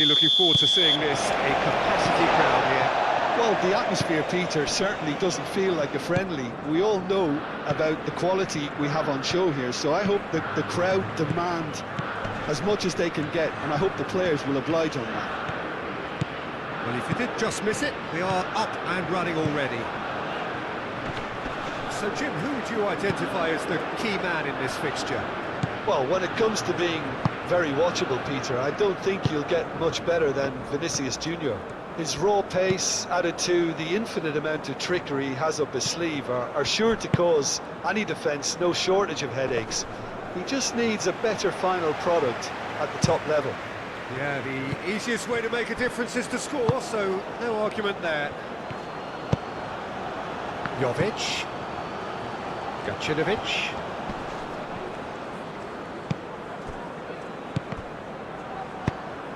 Looking forward to seeing this. A capacity crowd here. Well, the atmosphere, Peter, certainly doesn't feel like a friendly. We all know about the quality we have on show here, so I hope that the crowd demand as much as they can get, and I hope the players will oblige on that. Well, if you did just miss it, we are up and running already. So, Jim, who would you identify as the key man in this fixture? Well, when it comes to being very watchable, Peter, I don't think you'll get much better than Vinicius Junior. His raw pace, added to the infinite amount of trickery he has up his sleeve, are sure to cause any defence no shortage of headaches. He just needs a better final product at the top level. Yeah, the easiest way to make a difference is to score, so no argument there. Jovic. Gacinovic.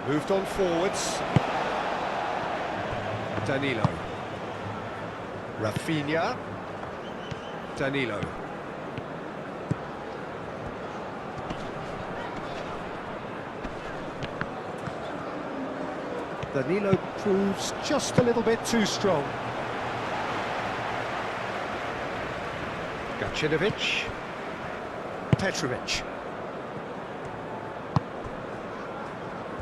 Moved on forwards. Danilo. Rafinha. Danilo. Danilo proves just a little bit too strong. Gacinovic. Petrovic.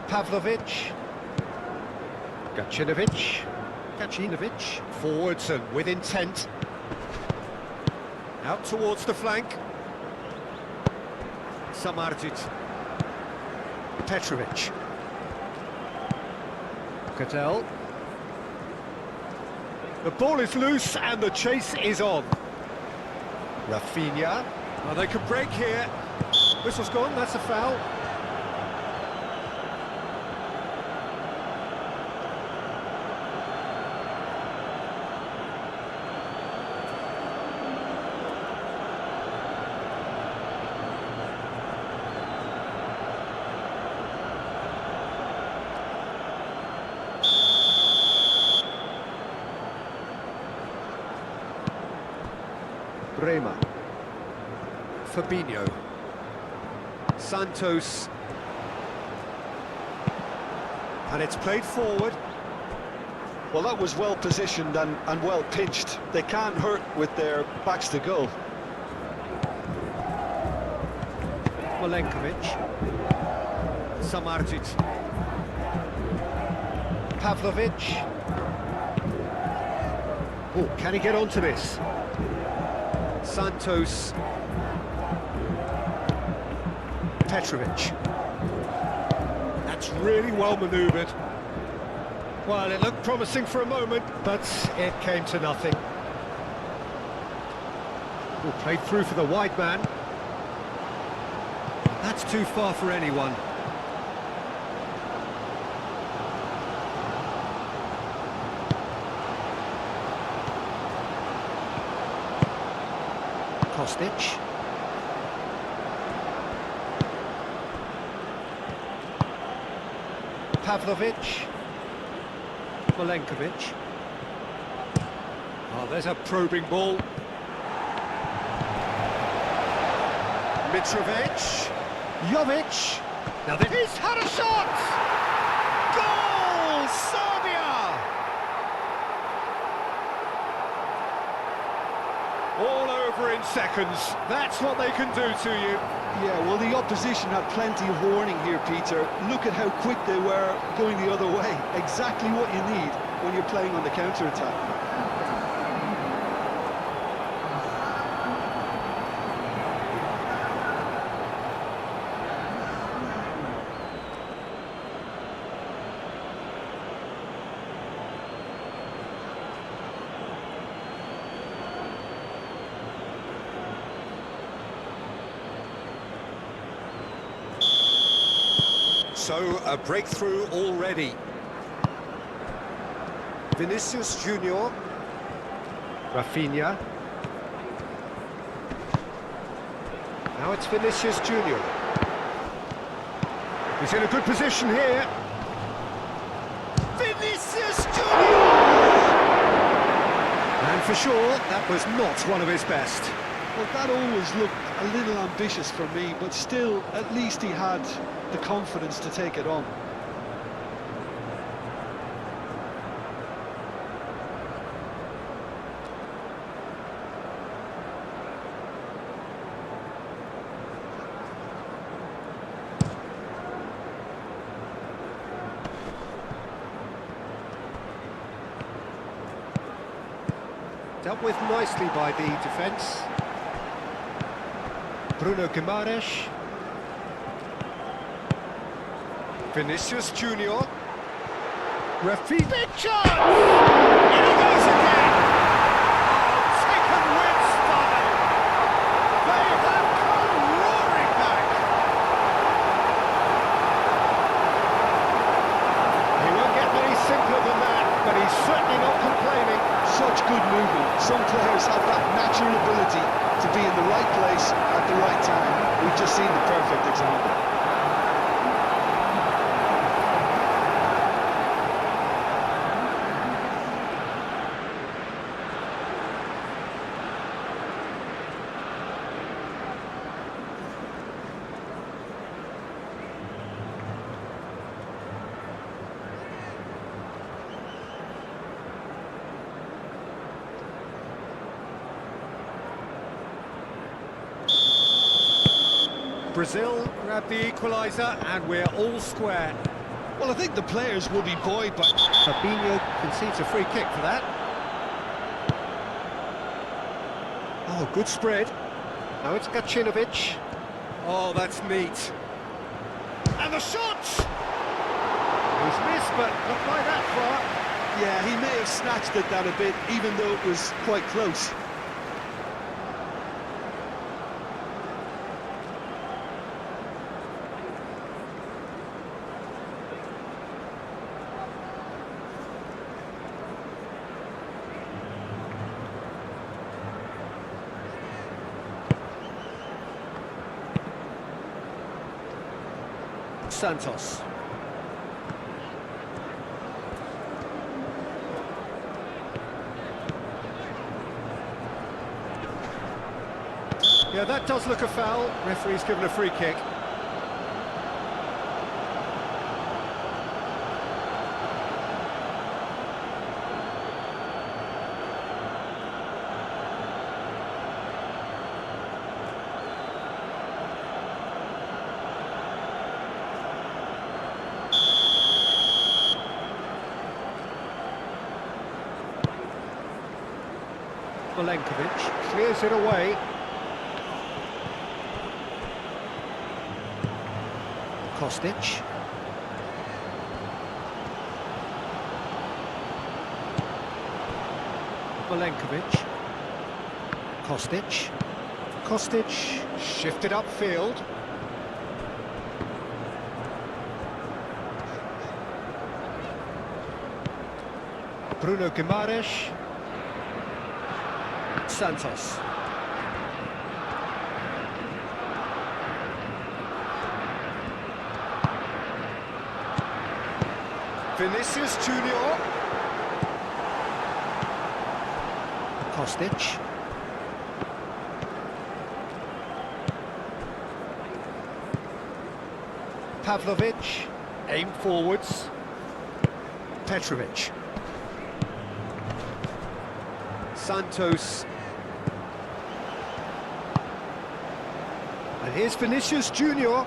Pavlovic. Gacinovic. Forwards and with intent. Out towards the flank. Samardzic. Petrovic. Cattell. The ball is loose and the chase is on. Rafinha. Oh, they can break here. Whistle's gone, that's a foul. Bremer. Fabinho. Santos. And it's played forward. Well, that was well positioned and well pitched. They can't hurt with their backs to goal. Milenkovic. Samardzic. Pavlovic. Oh, can he get onto this? Santos. Petrovic. That's really well manoeuvred. Well, it looked promising for a moment, but it came to nothing. Oh, played through for the wide man. That's too far for anyone. Kostic. Pavlovic. Milenkovic. Oh, there's a probing ball. Mitrovic. Jovic. Now he's had a shot! Goal! Serbia! All over in seconds. That's what they can do to you. Yeah, well, the opposition had plenty of warning here, Peter. Look at how quick they were going the other way. Exactly what you need when you're playing on the counter-attack. So, a breakthrough already. Vinicius Junior. Rafinha. Now it's Vinicius Junior. He's in a good position here. Vinicius Junior! And for sure, that was not one of his best. Well, that always looked a little ambitious for me, but still, at least he had the confidence to take it on. Dealt with nicely by the defence. Bruno Guimaraes. Vinicius Junior. Referee, big chance! In he goes again! Oh, taken with style! They have come roaring back! He won't get any simpler than that, but he's certainly not complaining. Such good movement. Some players have that natural ability to be in the right place at the right time. We've just seen the perfect example. Brazil grab the equaliser and we're all square. Well, I think the players will be buoyed by... Fabinho concedes a free kick for that. Oh, good spread. Now it's Gacinovic. Oh, that's neat. And the shot! He's missed, but not by that far. Yeah, he may have snatched it down a bit, even though it was quite close. Santos. Yeah, that does look a foul. Referee's given a free kick. Milenkovic clears it away. Kostic. Milenkovic. Kostic. Kostic shifted upfield. Bruno Guimaraes. Santos. Vinicius Junior. Kostic. Pavlovic. Aim forwards. Petrovic. Santos. And here's Vinicius Junior.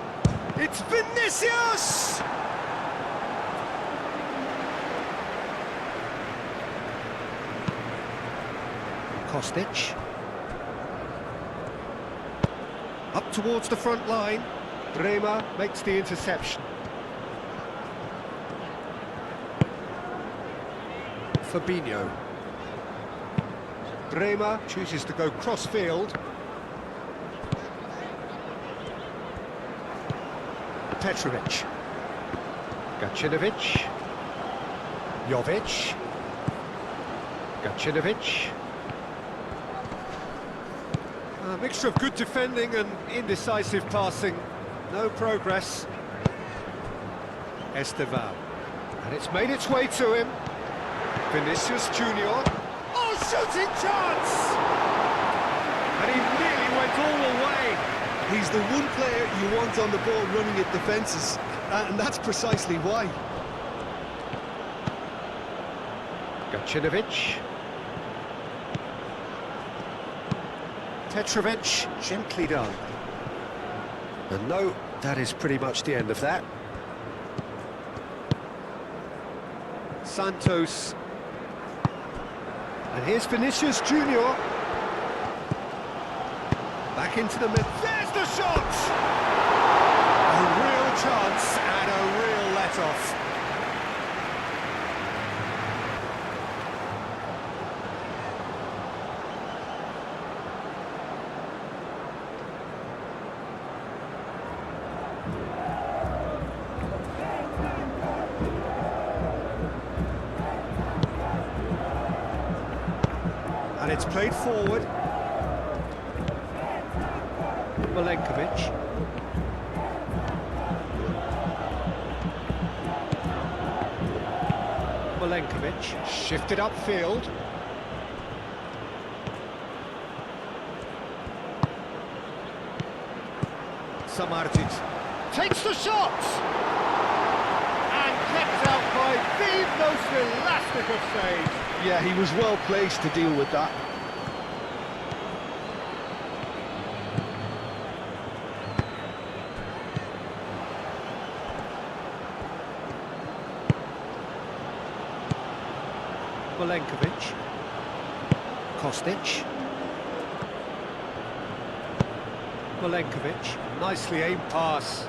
It's Vinicius! Kostic. Up towards the front line. Bremer makes the interception. Fabinho. Bremer chooses to go cross-field. Petrovic. Gacinovic. Jovic. Gacinovic. A mixture of good defending and indecisive passing. No progress. Esteval. And it's made its way to him. Vinicius Junior. Oh, shooting chance! And he nearly went all the way. He's the one player you want on the ball running at defences, and that's precisely why. Gacinovic. Petrovic, gently done. And no, that is pretty much the end of that. Santos. And here's Vinicius Junior. Back into the mid. There's the shot! A real chance and a real let-off. And it's played forward. Milenkovic. Milenkovic shifted upfield. Samardzic takes the shot! And kept out by the most elastic of saves. Yeah, he was well placed to deal with that. Milenkovic. Kostic. Milenkovic. Nicely aimed pass.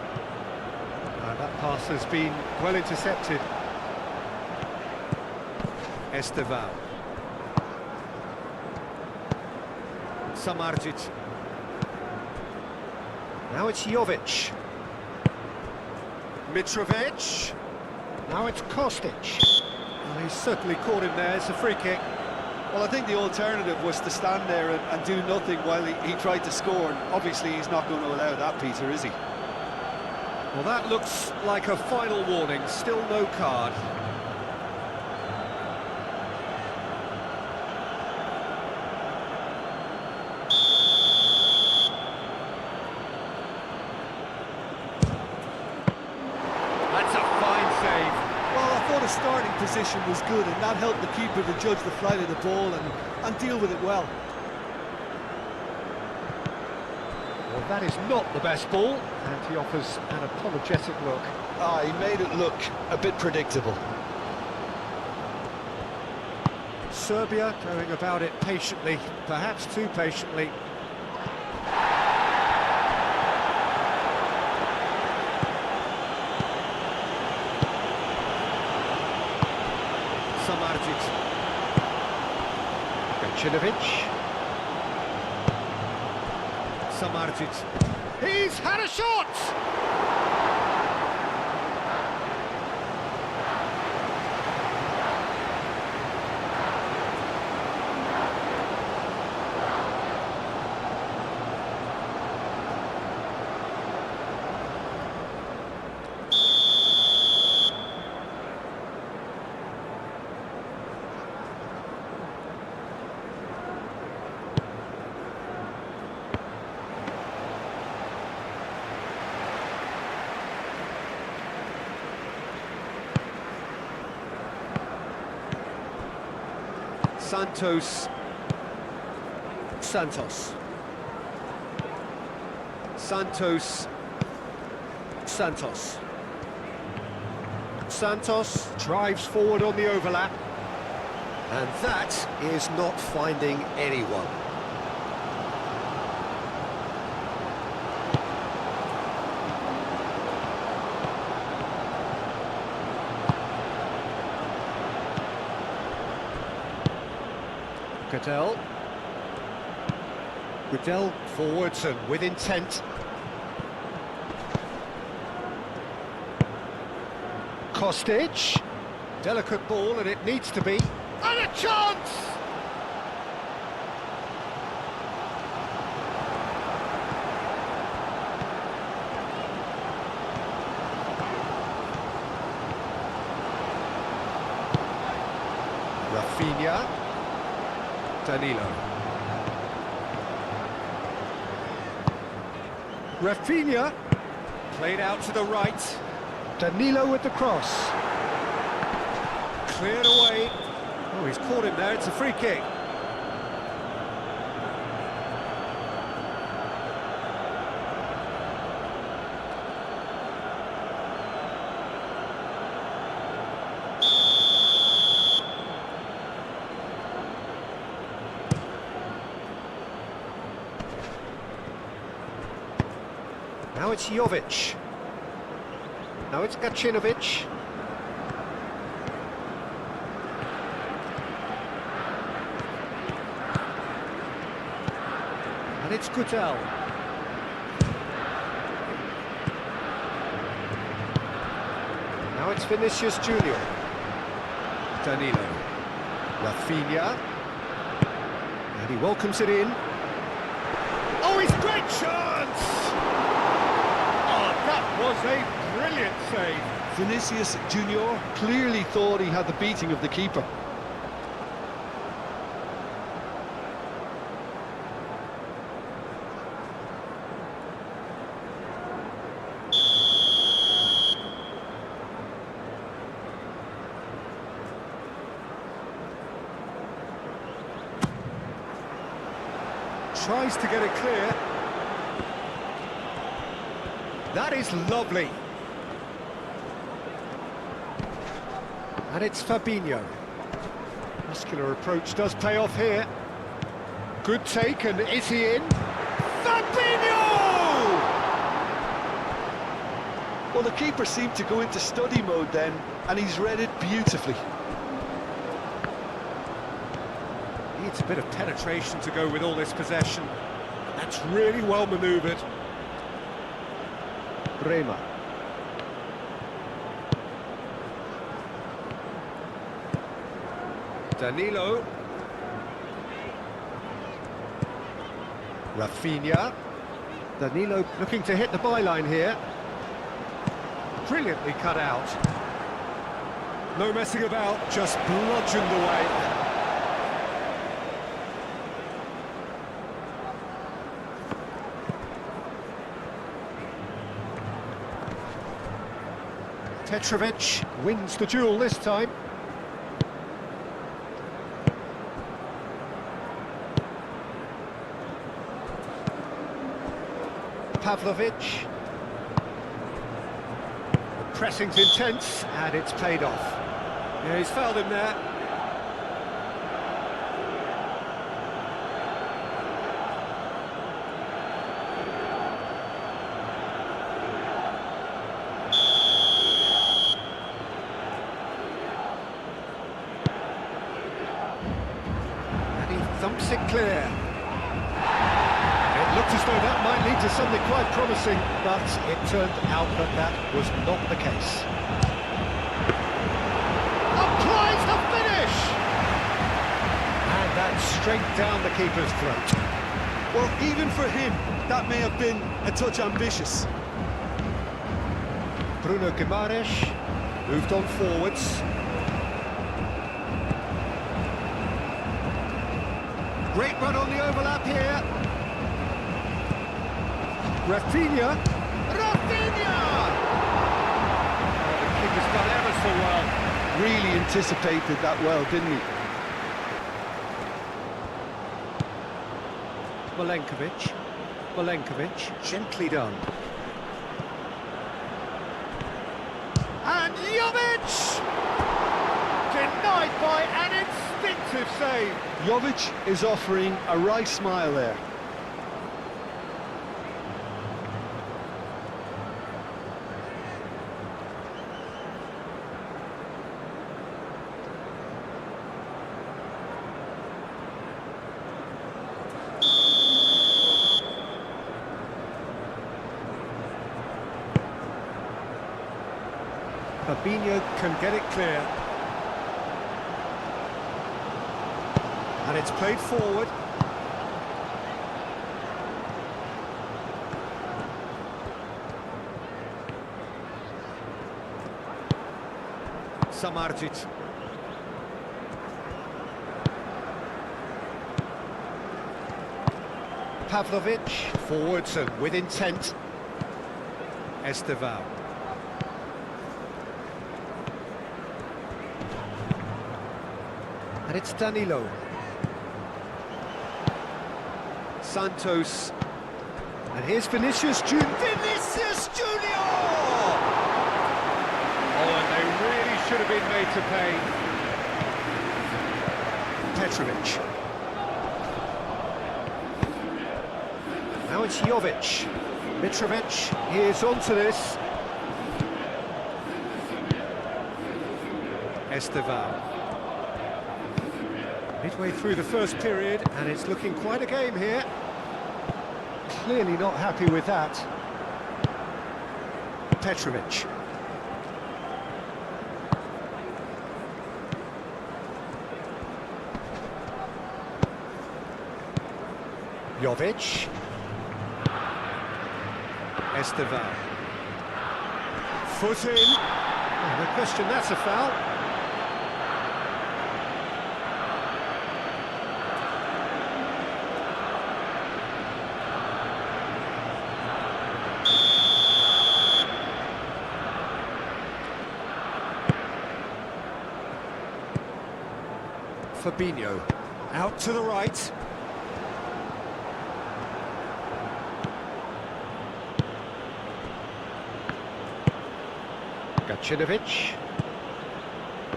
That pass has been well intercepted. Estevan. Samardzic. Now it's Jovic. Mitrovic. Now it's Kostic. Well, he's certainly caught him there. It's a free kick. Well, I think the alternative was to stand there and do nothing while he tried to score. And obviously, he's not going to allow that, Peter, is he? Well, that looks like a final warning. Still no card. That's a fine save. Well, I thought his starting position was good, and that helped the keeper to judge the flight of the ball and deal with it well. Well, that is not the best ball, and he offers an apologetic look. He made it look a bit predictable. Serbia going about it patiently, perhaps too patiently. Samardzic. Gacinovic. Samardzic. He's had a shot! Santos. Santos drives forward on the overlap. And that is not finding anyone. Gudel forwards and with intent. Kostic. Delicate ball, and it needs to be. And a chance! Rafinha. Danilo. Rafinha, played out to the right. Danilo with the cross. Cleared away. Oh, he's caught him there, it's a free kick. it's Jovic. Now it's Gacinovic. And it's Kutel. Now it's Vinicius Junior. Danilo. Rafinha. And he welcomes it in. Oh, he's great chance! Oh, that was a brilliant save. Vinicius Junior clearly thought he had the beating of the keeper. Tries to get it clear. That is lovely. And it's Fabinho. Muscular approach does pay off here. Good take, and is he in? Fabinho! Well, the keeper seemed to go into study mode then, and he's read it beautifully. Needs a bit of penetration to go with all this possession. That's really well manoeuvred. Bremer. Danilo. Rafinha. Danilo looking to hit the byline here. Brilliantly cut out. No messing about, just bludgeoned away. Petrovic wins the duel this time. Pavlovic. The pressing's intense, and it's paid off. Yeah, he's fouled him there. Thumps it clear. It looked as though that might lead to something quite promising, but it turned out that that was not the case. Applies the finish! And that's straight down the keeper's throat. Well, even for him, that may have been a touch ambitious. Bruno Guimaraes moved on forwards. Great run on the overlap here. Rafinha. Rafinha! Oh, the keeper's done ever so well. Really anticipated that well, didn't he? Milenkovic, gently done. And Jovic! Denied by an instinctive save. Jovic is offering a wry smile there. Fabinho can get it clear. And it's played forward. Samardzic. Pavlovic, forwards and with intent. Esteval. And it's Danilo. Santos. And here's Vinicius Junior. Vinicius Junior! Oh, and they really should have been made to pay. Petrovic. Now it's Jovic. Mitrovic, he is onto this. Esteval. Midway through the first period, and it's looking quite a game here. Clearly not happy with that. Petrovic. Jovic. Esteval. Foot in. Oh, no question, that's a foul. Fabinho. Out to the right. Gacinovic.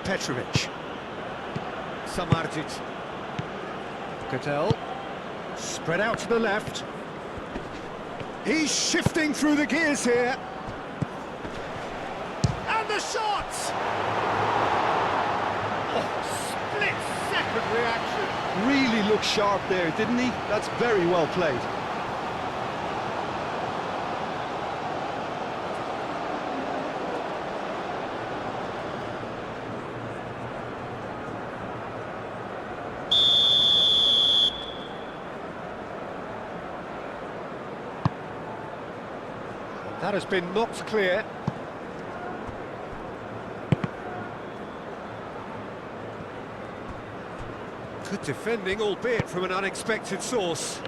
Petrovic. Samardzic. Cattell. Spread out to the left. He's shifting through the gears here. And the shot! Oh, split-second reaction. Really looked sharp there, didn't he? That's very well played. That has been knocked clear. Good defending, albeit from an unexpected source.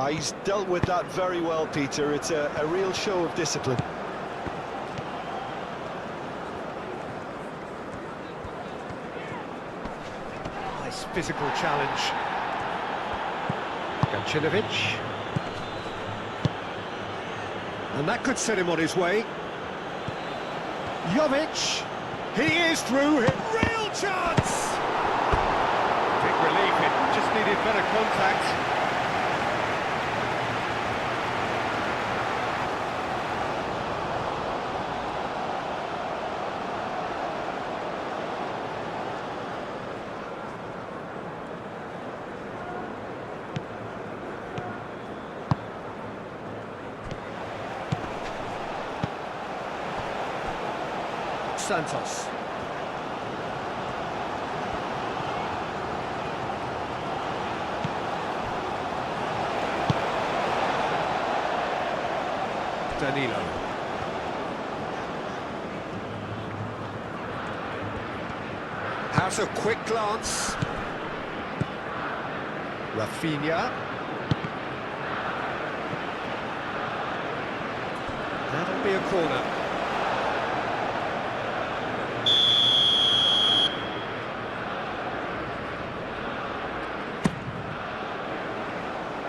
He's dealt with that very well, Peter. It's a real show of discipline. Nice physical challenge. Gacinovic. And that could set him on his way. Jovic. He is through. Real chance! Big relief, it just needed better contact. Santos. Danilo. Has a quick glance. Rafinha. That'll be a corner.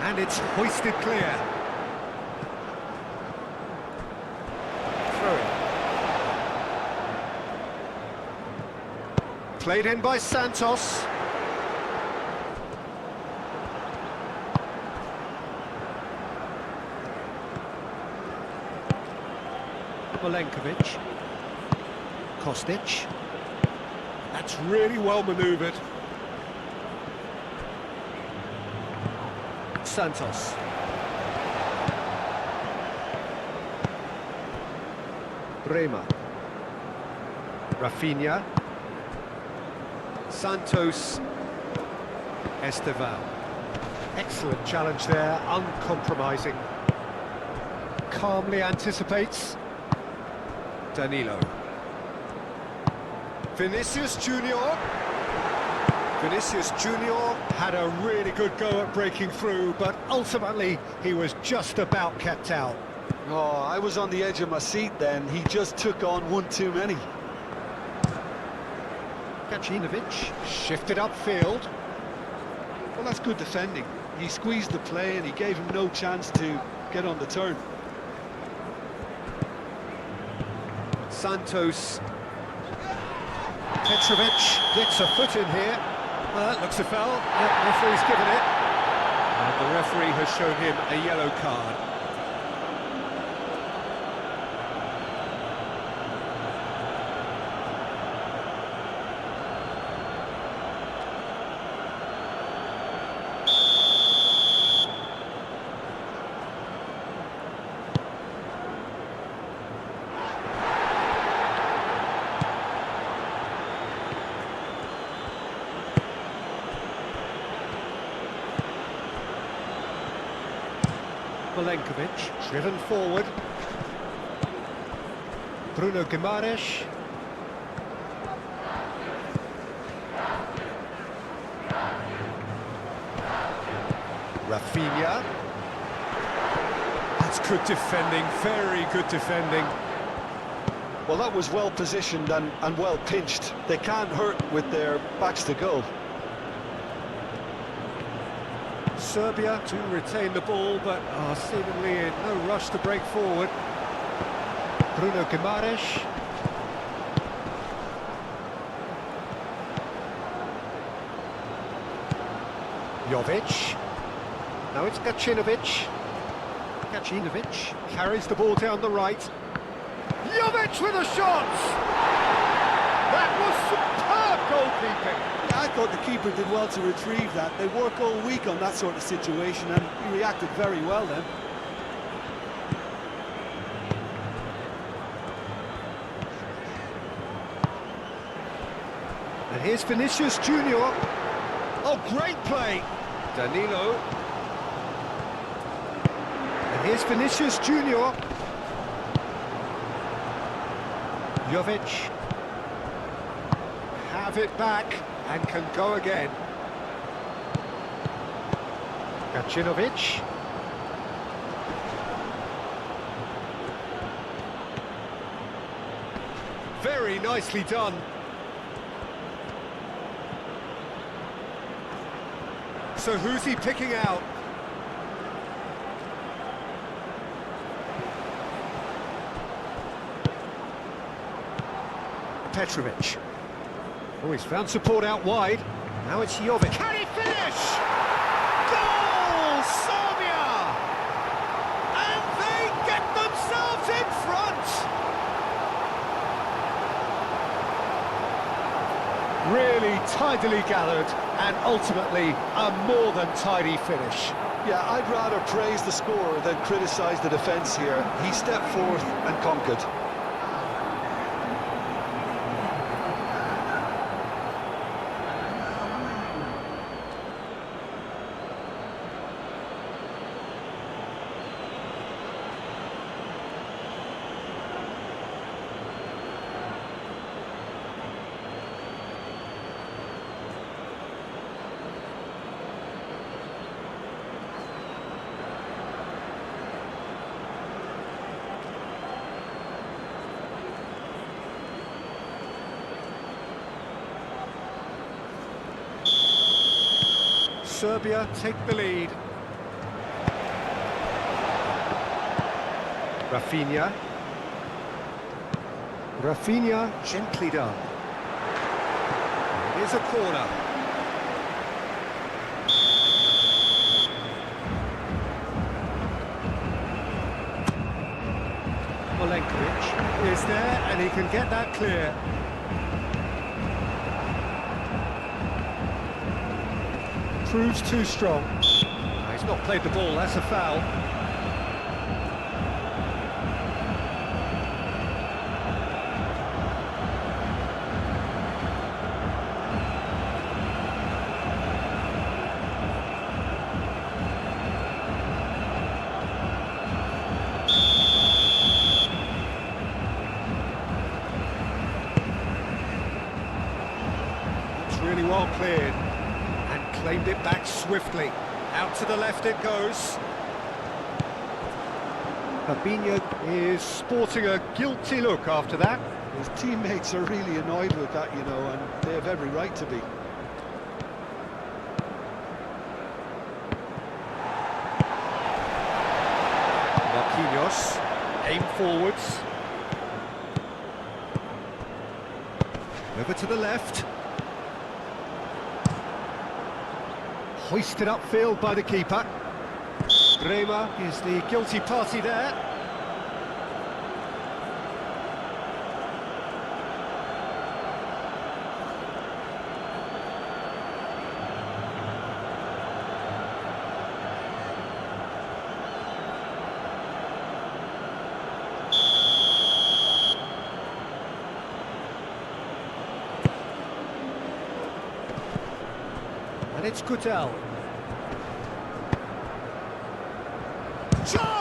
And it's hoisted clear. Throw it. Played in by Santos. Milenkovic. Kostic. That's really well manoeuvred. Santos. Bremer. Rafinha. Santos. Esteval. Excellent challenge there, uncompromising. Calmly anticipates. Danilo. Vinicius Junior. Vinicius Junior had a really good go at breaking through, but ultimately he was just about kept out. Oh, I was on the edge of my seat then. He just took on one too many. Gacinovic shifted upfield. Well, that's good defending. He squeezed the play and he gave him no chance to get on the turn. Santos. Petrovic gets a foot in here. Well, that looks a foul. The referee's given it. And the referee has shown him a yellow card. Milenkovic, driven forward. Bruno Guimaraes. Rafinha. That's good defending, very good defending. Well, that was well positioned and well pinched. They can't hurt with their backs to goal. Serbia to retain the ball, but are seemingly in no rush to break forward. Bruno Guimaraes. Jovic. Now it's Gacinovic. Gacinovic carries the ball down the right. Jovic with a shot! That was superb goalkeeping. I thought the keeper did well to retrieve that. They work all week on that sort of situation, and he reacted very well then. And here's Vinicius Junior. Oh, great play. Danilo. And here's Vinicius Junior. Jovic. Have it back and can go again. Gacinovic. Very nicely done. So who's he picking out? Petrovic. Oh, he's found support out wide. Now it's Jovic. Can he finish? Goal! Serbia! And they get themselves in front! Really tidily gathered, and ultimately a more than tidy finish. Yeah, I'd rather praise the scorer than criticise the defence here. He stepped forth and conquered. Serbia take the lead. Rafinha. Rafinha gently done. Here's a corner. Milenkovic is there and he can get that clear. Proves too strong. He's not played the ball, that's a foul. It's really well cleared. Claimed it back swiftly. Out to the left it goes. Fabinho is sporting a guilty look after that. His teammates are really annoyed with that, you know, and they have every right to be. Marquinhos, aim forwards. Over to the left. Hoisted upfield by the keeper. Bremer is the guilty party there. And it's Kutel. Shot!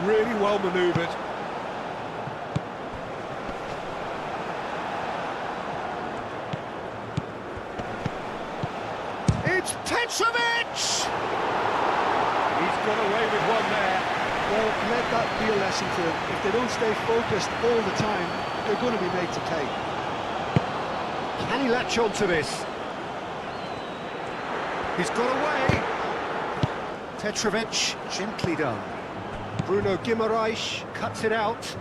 really well manoeuvred. It's Petrovic! He's got away with one there. Well, let that be a lesson to them. If they don't stay focused all the time, they're going to be made to pay. Can he latch on to this? He's got away. Petrovic, gently done. Bruno Guimaraes cuts it out.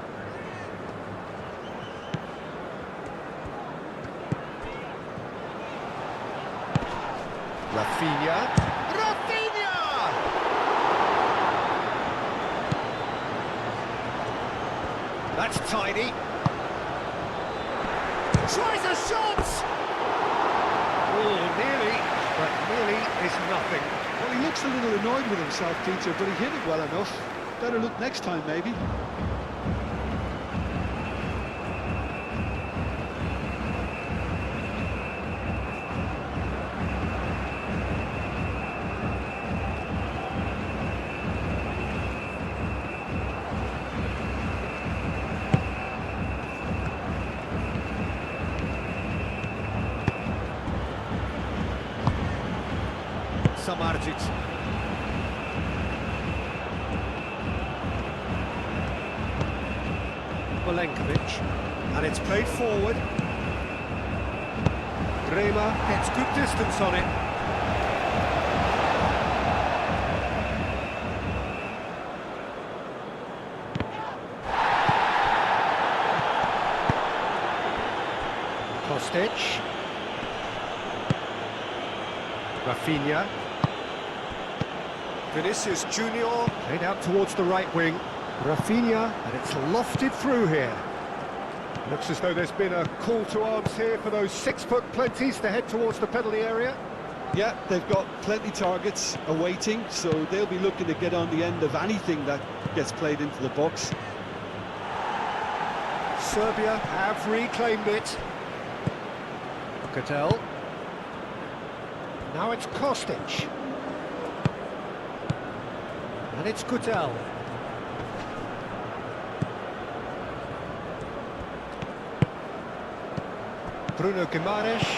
Rafinha. Rafinha! That's tidy. Tries a shot! Oh, nearly, but nearly is nothing. Well, he looks a little annoyed with himself, Peter, but he hit it well enough. Better look next time, maybe. Samardzic. Milenkovic, and it's played forward. Bremer gets good distance on it. Kostic. Rafinha. Vinicius Junior played out towards the right wing. Rafinha, and it's lofted through here. Looks as though there's been a call to arms here for those 6-foot plenties to head towards the penalty area. Yeah, they've got plenty targets awaiting, so they'll be looking to get on the end of anything that gets played into the box. Serbia have reclaimed it. Kotel. Now it's Kostic. And it's Kotel. Bruno Guimaraes.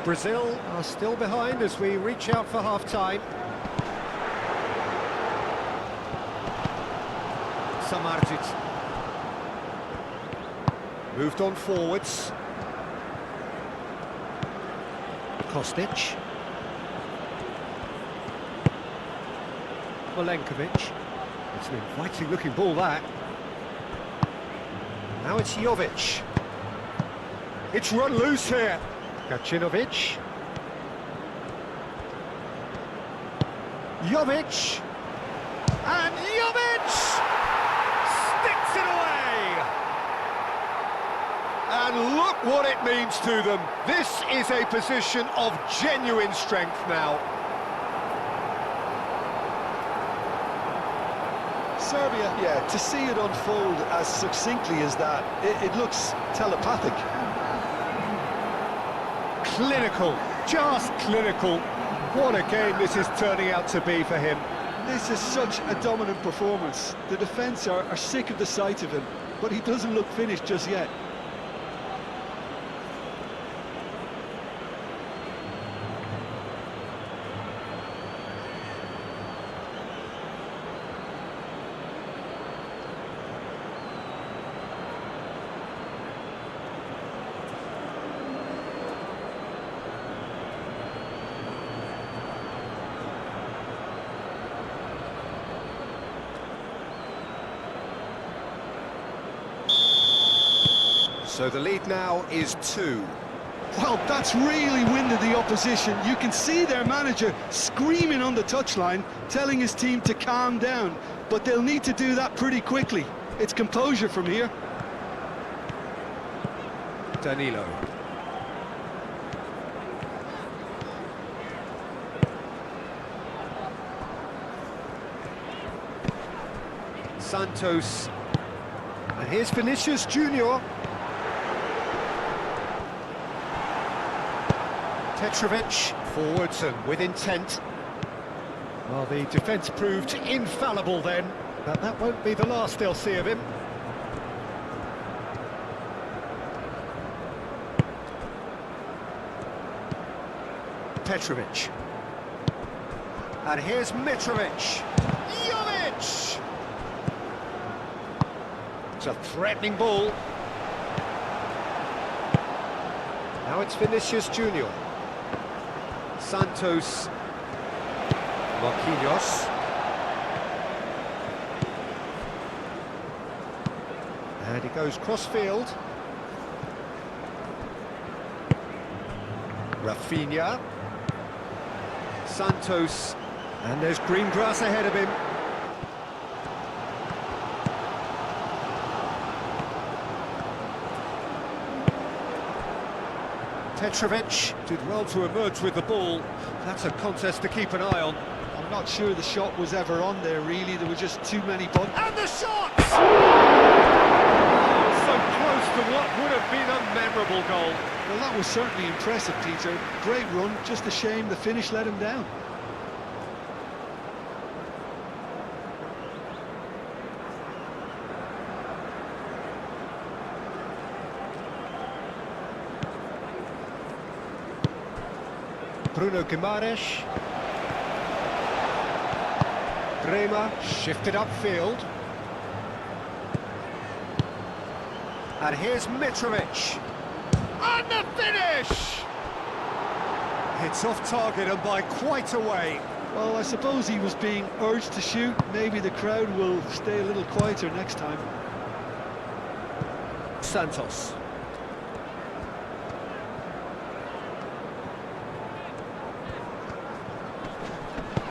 Brazil are still behind as we reach out for half-time. Samardzic. Moved on forwards. Kostic. Milenkovic. It's an inviting-looking ball, that. Now it's Jovic. It's run loose here. Gacinovic. Jovic. And Jovic sticks it away. And look what it means to them. This is a position of genuine strength now. Serbia, yeah, to see it unfold as succinctly as that, it looks telepathic. Clinical, just clinical. What a game this is turning out to be for him. This is such a dominant performance. The defence are sick of the sight of him, but he doesn't look finished just yet. So the lead now is 2. Well, that's really winded the opposition. You can see their manager screaming on the touchline, telling his team to calm down. But they'll need to do that pretty quickly. It's composure from here. Danilo. Santos. And here's Vinicius Junior. Petrovic forwards and with intent. Well, the defence proved infallible then, but that won't be the last they'll see of him. Petrovic. And here's Mitrovic. Jovic! It's a threatening ball. Now it's Vinicius Junior. Santos. Marquinhos. And he goes cross-field. Rafinha. Santos. And there's green grass ahead of him. Petrovic did well to emerge with the ball. That's a contest to keep an eye on. I'm not sure the shot was ever on there, really. There were just too many buttons. And the shot! Oh, so close to what would have been a memorable goal. Well, that was certainly impressive, Peter. Great run, just a shame the finish let him down. Bruno Guimaraes. Bremer shifted upfield. And here's Mitrovic. And the finish! It's off target and by quite a way. Well, I suppose he was being urged to shoot. Maybe the crowd will stay a little quieter next time. Santos.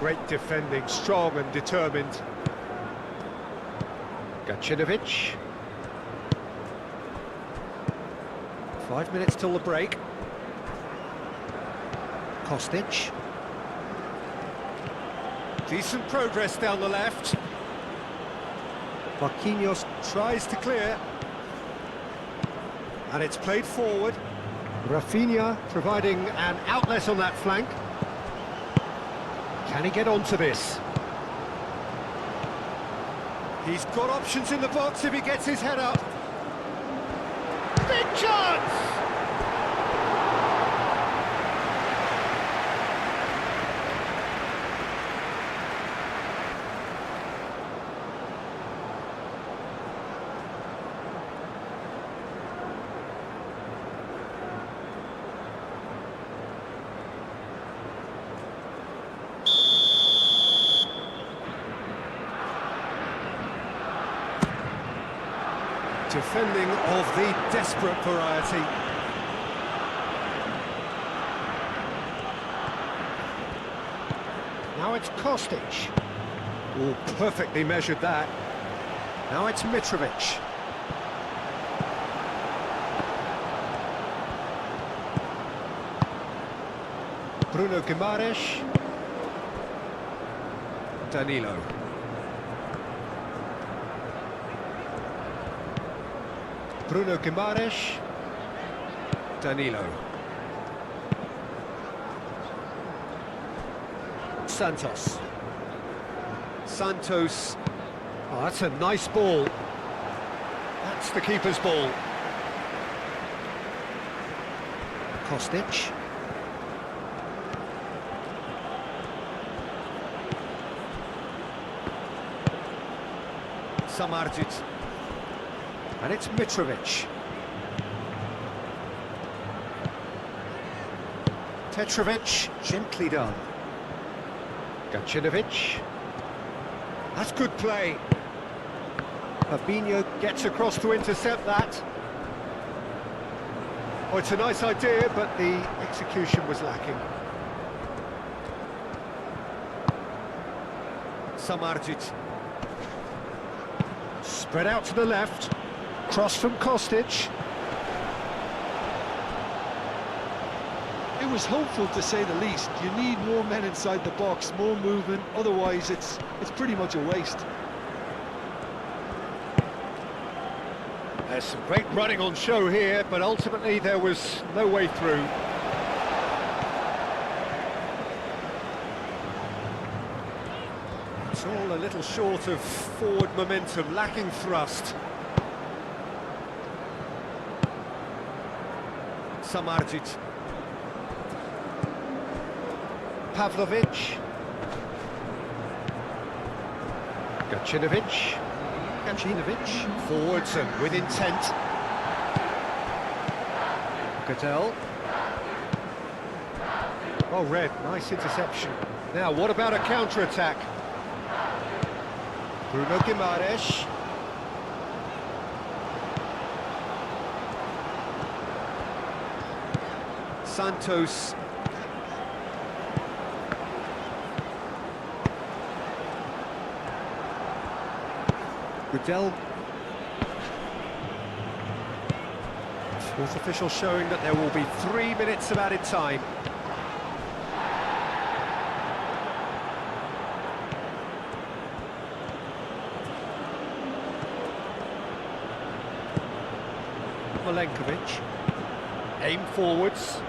Great defending, strong and determined. Gacinovic. 5 minutes till the break. Kostic. Decent progress down the left. Marquinhos tries to clear. And it's played forward. Rafinha providing an outlet on that flank. Can he get onto this? He's got options in the box if he gets his head up. Big chance! Defending of the desperate variety. Now it's Kostic. Oh, perfectly measured that. Now it's Mitrovic. Bruno Guimaraes. Danilo. Bruno Guimaraes. Danilo. Santos. Santos. Oh, that's a nice ball. That's the keeper's ball. Kostic. Samardzic. And it's Mitrovic. Petrovic, gently done. Gacinovic. That's good play. Fabinho gets across to intercept that. Oh, it's a nice idea, but the execution was lacking. Samardzic. Spread out to the left. Cross from Kostic. It was hopeful, to say the least. You need more men inside the box, more movement, otherwise it's pretty much a waste. There's some great running on show here, but ultimately there was no way through. Still a little short of forward momentum, lacking thrust. Samardzic. Pavlovic. Gacinovic. Forwards and with intent. Cadell. Oh, Red, nice interception. Now, what about a counter-attack? Bruno Guimaraes. Santos. Goodell. Fourth official showing that there will be 3 minutes of added time. Milenkovic. Aim forwards.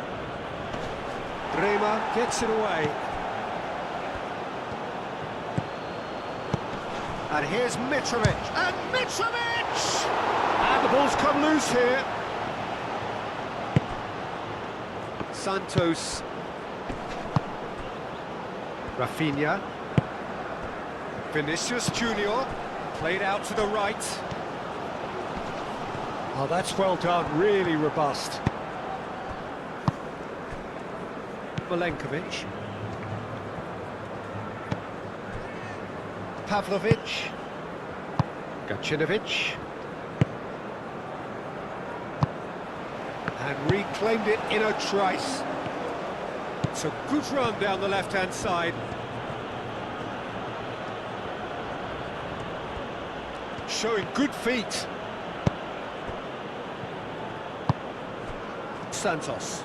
Bremer gets it away. And here's Mitrovic. And Mitrovic! And the ball's come loose here. Santos. Rafinha. Vinicius Junior. Played out to the right. Oh, that's well done, really robust. Milenkovic. Pavlovic. Gacinovic. And reclaimed it in a trice. It's a good run down the left-hand side. Showing good feet. Santos.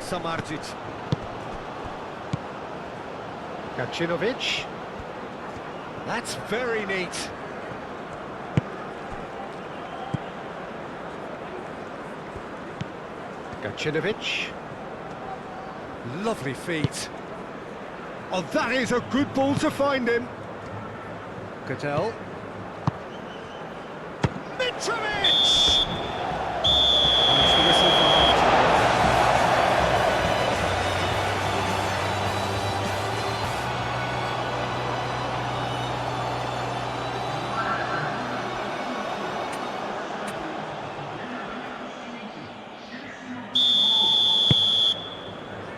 Samardzic. Gacinovic. That's very neat. Gacinovic. Lovely feet. Oh, that is a good ball to find him. Cadell. Mitrovic! That's the whistle for half-time.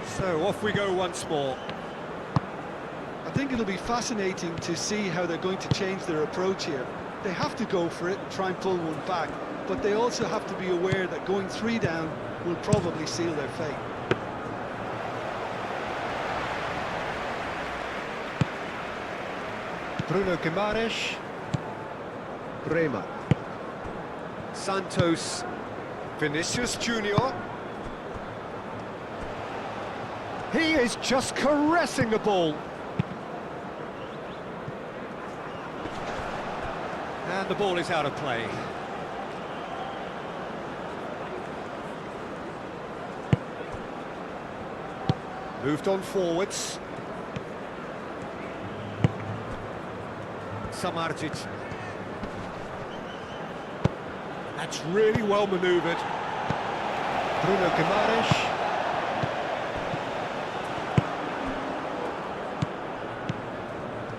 So off we go once more. I think it'll be fascinating to see how they're going to change their approach here. They have to go for it and try and pull one back, but they also have to be aware that going 3 down will probably seal their fate. Bruno Guimaraes. Bremer. Santos. Vinicius Junior. He is just caressing the ball. And the ball is out of play. Moved on forwards. Samardzic. That's really well manoeuvred. Bruno Guimaraes.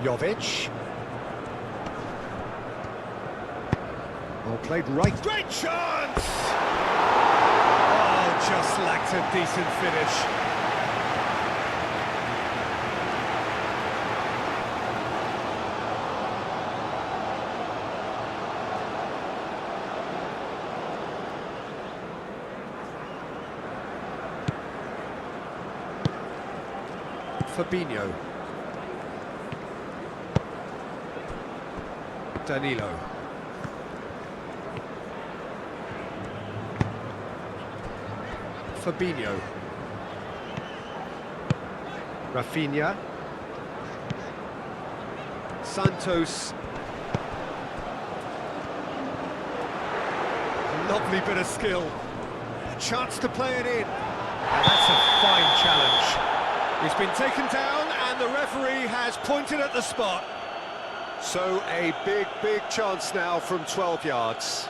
Jovic. Oh, played right. Great chance! Oh, just lacked a decent finish. Fabinho. Danilo. Fabinho. Rafinha. Santos. A lovely bit of skill. A chance to play it in. And that's a fine challenge. He's been taken down and the referee has pointed at the spot. So a big chance now from 12 yards.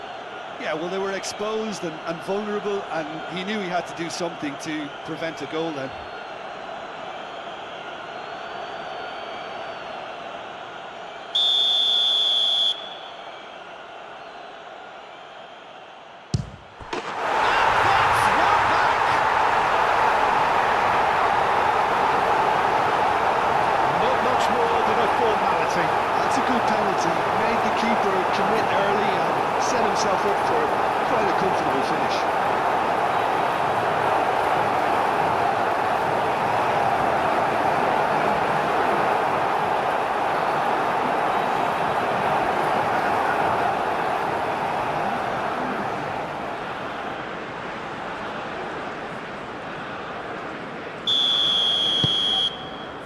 Yeah, well, they were exposed and vulnerable, and he knew he had to do something to prevent a goal then. That's a good penalty. Made the keeper commit early and set himself up for quite a comfortable finish.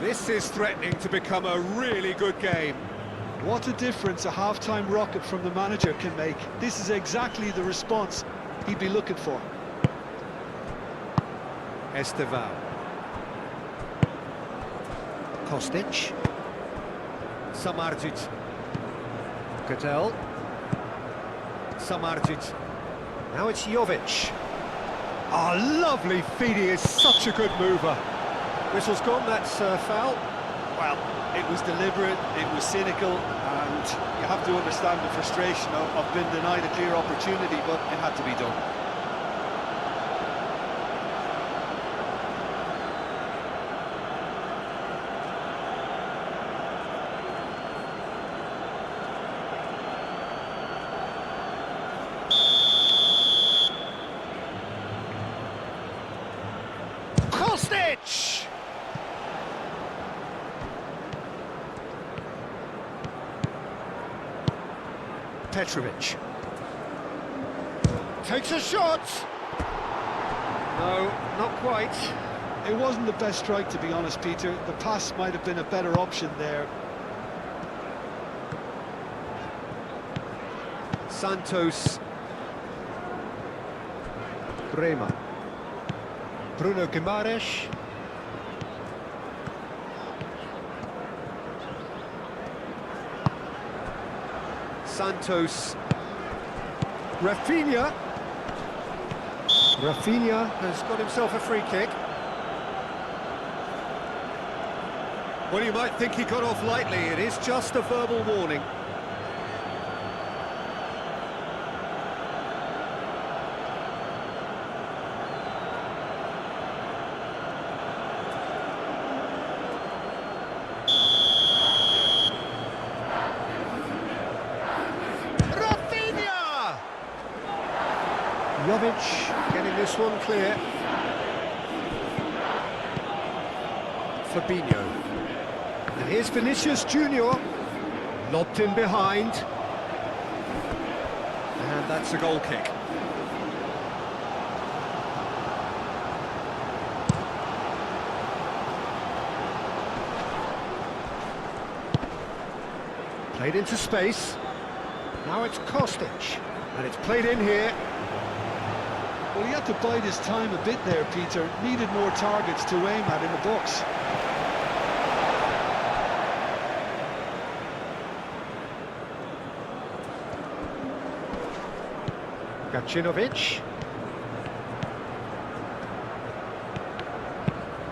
This is threatening to become a really good game. What a difference a half-time rocket from the manager can make. This is exactly the response he'd be looking for. Esteval. Kostic. Samardzic. Katel. Samardzic. Now it's Jovic. Oh, lovely feed, he is such a good mover. Whistle's gone, that's foul. Well, it was deliberate, it was cynical, and you have to understand the frustration of being denied a clear opportunity, but it had to be done. Kostic! Petrovic takes a shot. No, not quite. It wasn't the best strike, to be honest, Peter. The pass might have been a better option there. Santos. Bremer. Bruno Guimaraes. Santos. Rafinha. Rafinha has got himself a free kick. Well, you might think he got off lightly. It is just a verbal warning. Jovic getting this one clear. Fabinho. And here's Vinicius Junior. Lobbed in behind. And that's a goal kick. Played into space. Now it's Kostic. And it's played in here. Well, he had to bide his time a bit there, Peter. Needed more targets to aim at in the box. Gacinovic.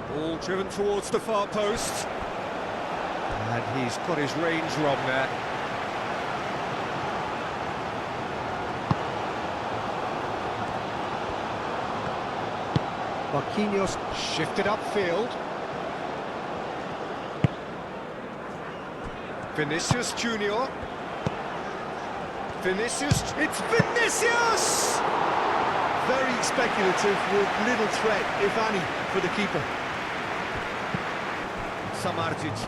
Ball driven towards the far post. And he's got his range wrong there. Marquinhos shifted upfield. Vinicius Junior. Vinicius, it's Vinicius! Very speculative with little threat, if any, for the keeper. Samardzic.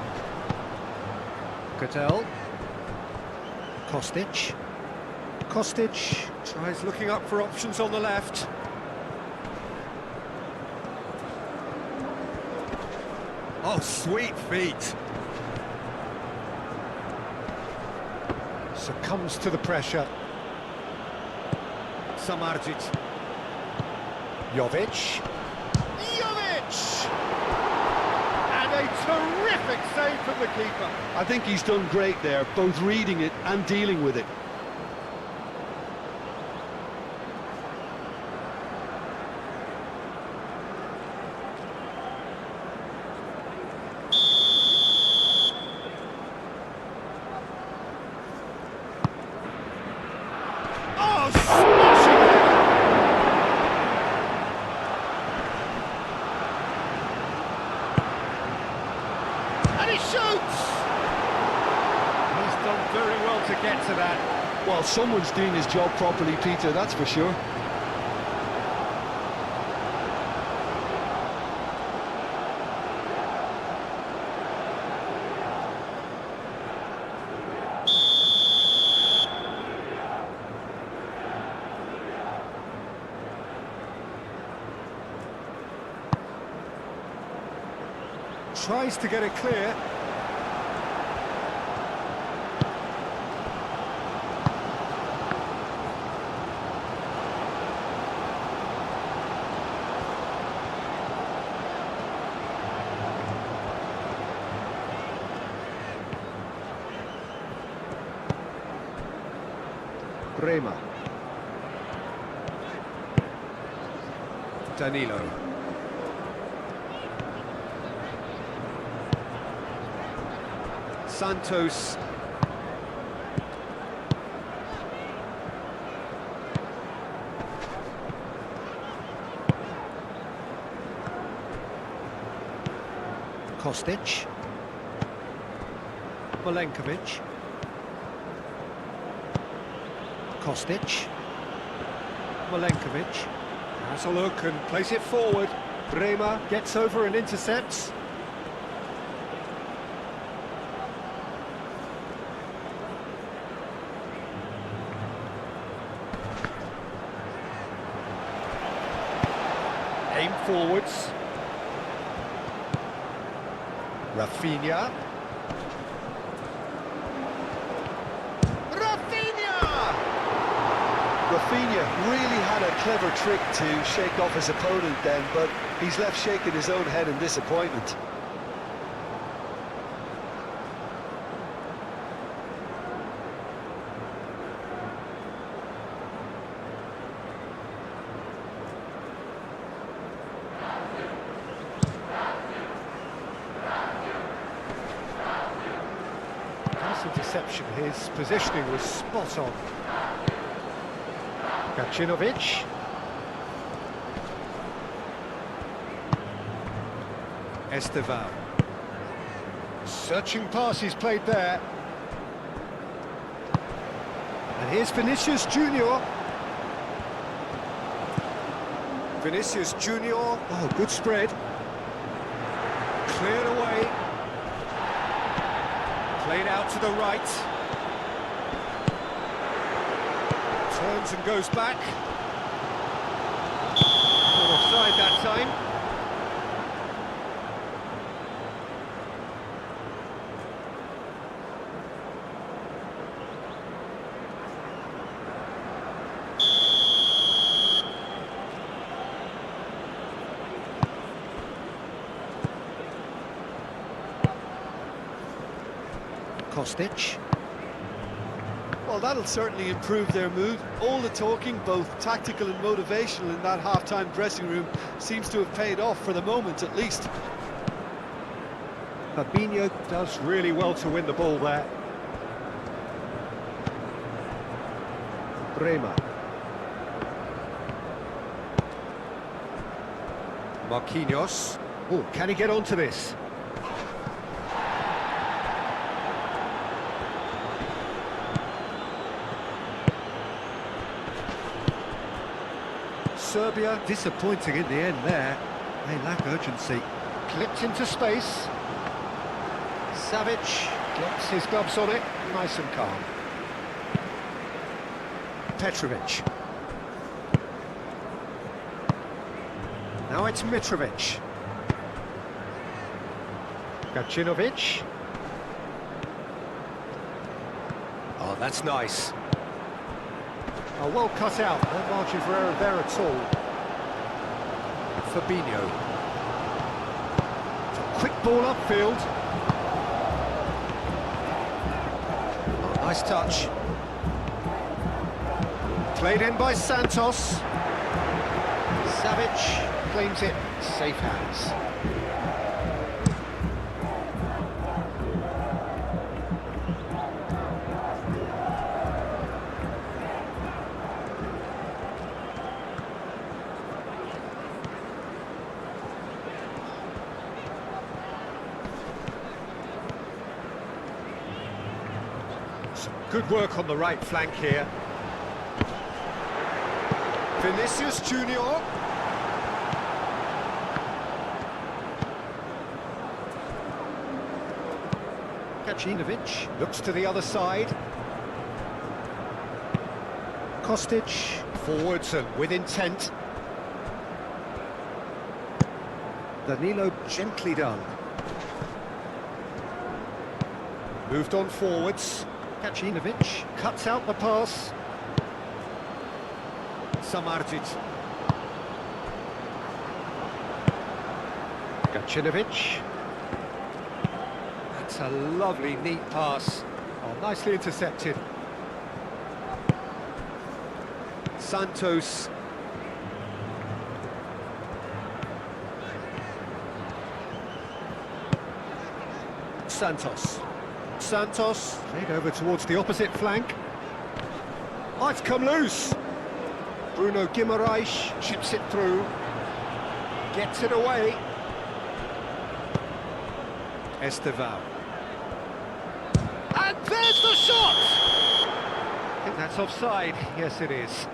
Katel. Kostic. Kostic tries looking up for options on the left. Oh, sweet feet. Succumbs to the pressure. Samardzic. Jovic. a terrific save from the keeper. I think he's done great there, both reading it and dealing with it. Oh, smashing it! And he shoots! He's done very well to get to that. Well, someone's doing his job properly, Peter, that's for sure. Tries to get it clear. Bremer. Danilo. Santos. Kostic. Milenkovic. Kostic. Milenkovic. Has a look and plays it forward. Bremer gets over and intercepts. Aim forwards. Rafinha. Rafinha really had a clever trick to shake off his opponent then, but he's left shaking his own head in disappointment. Nice interception. His positioning was spot on. Gacinovic. Esteval. Searching pass he's played there. And here's Vinicius Junior. Vinicius Junior. Oh, good spread. Cleared away. Played out to the right. Turns and goes back. Not offside that time. Kostic. Well, that'll certainly improve their mood. All the talking, both tactical and motivational, in that half-time dressing room seems to have paid off for the moment, at least. Fabinho does really well to win the ball there. Bremer. Marquinhos. Oh, can he get onto this? Serbia disappointing in the end there. They lack urgency. Clipped into space. Savic gets his gloves on it, nice and calm. Petrovic. Now it's Mitrovic. Gacinovic. Oh, that's nice. Oh, well cut out. No margin for error there at all. Fabinho. quick ball upfield. Oh, nice touch. Played in by Santos. Savic claims it, safe hands. Some good work on the right flank here. Vinicius Junior. Kacinovic looks to the other side. Kostic forwards and with intent. Danilo gently done. Moved on forwards. Kacinovic cuts out the pass. Samardzic. Kacinovic. That's a lovely, neat pass. Oh, nicely intercepted. Santos. Santos played over towards the opposite flank. Oh, it's come loose. Bruno Guimaraes chips it through. Gets it away. Estevao. And there's the shot! I think that's offside. Yes, it is.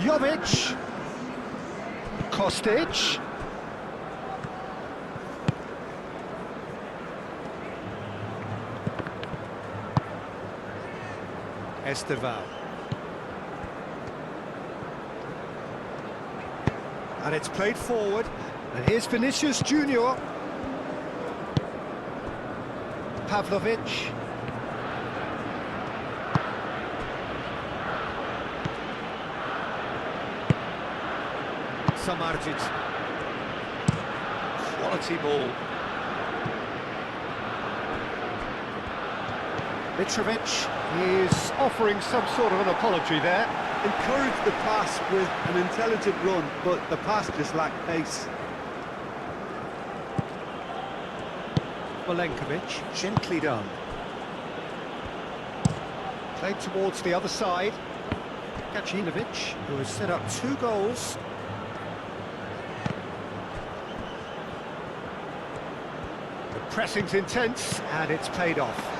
Jovic. Kostic. Estevao. And it's played forward. And here's Vinicius Junior. Pavlovic. Samardzic. Quality ball. Mitrovic is offering some sort of an apology there. Encouraged the pass with an intelligent run, but the pass just lacked pace. Milenkovic, gently done. Played towards the other side. Kacinovic, who has set up 2 goals. The pressing's intense, and it's paid off.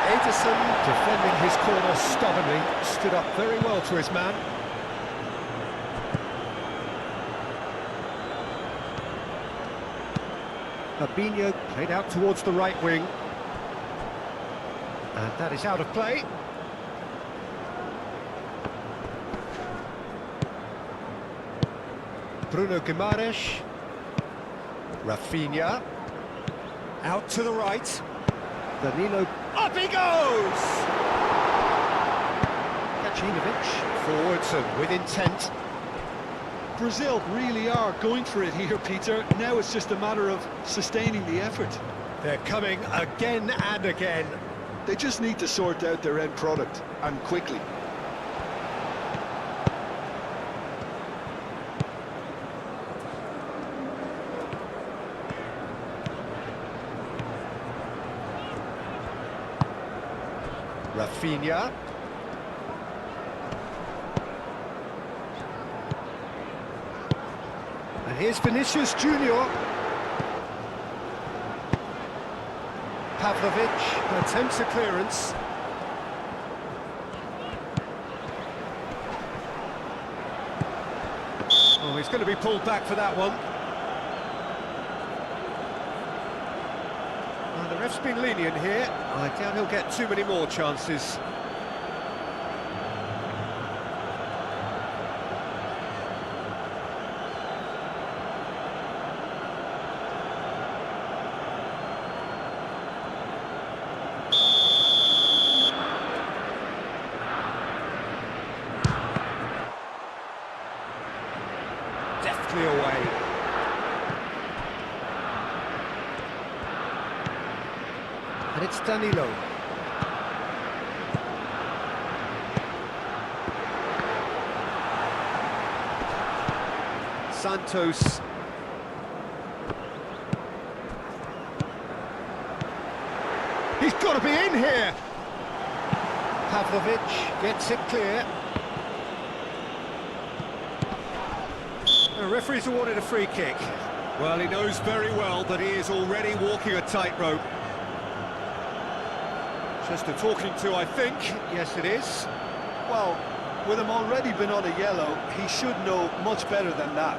Ederson, defending his corner stubbornly, stood up very well to his man. Fabinho played out towards the right wing. And that is out of play. Bruno Guimaraes. Rafinha. Out to the right. Danilo. Up he goes! Kacinovic. Forwards and with intent. Brazil really are going for it here, Peter. Now it's just a matter of sustaining the effort. They're coming again and again. They just need to sort out their end product, and quickly. Rafinha. And here's Vinicius Junior. Pavlovic attempts a clearance. Oh, he's going to be pulled back for that one. Well, the ref's been lenient here. I doubt he'll get too many more chances. away. And it's Danilo. Santos. He's got to be in here. Pavlovic gets it clear. The referee's awarded a free kick. Well, he knows very well that he is already walking a tightrope. Just a talking to, I think. Yes, it is. Well, with him already been on a yellow, he should know much better than that.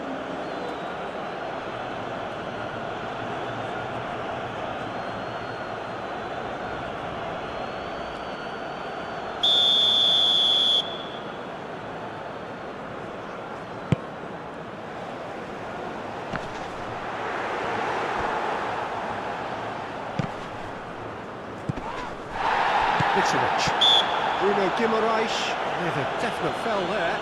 Bruno Guimaraes, there's a definite foul there.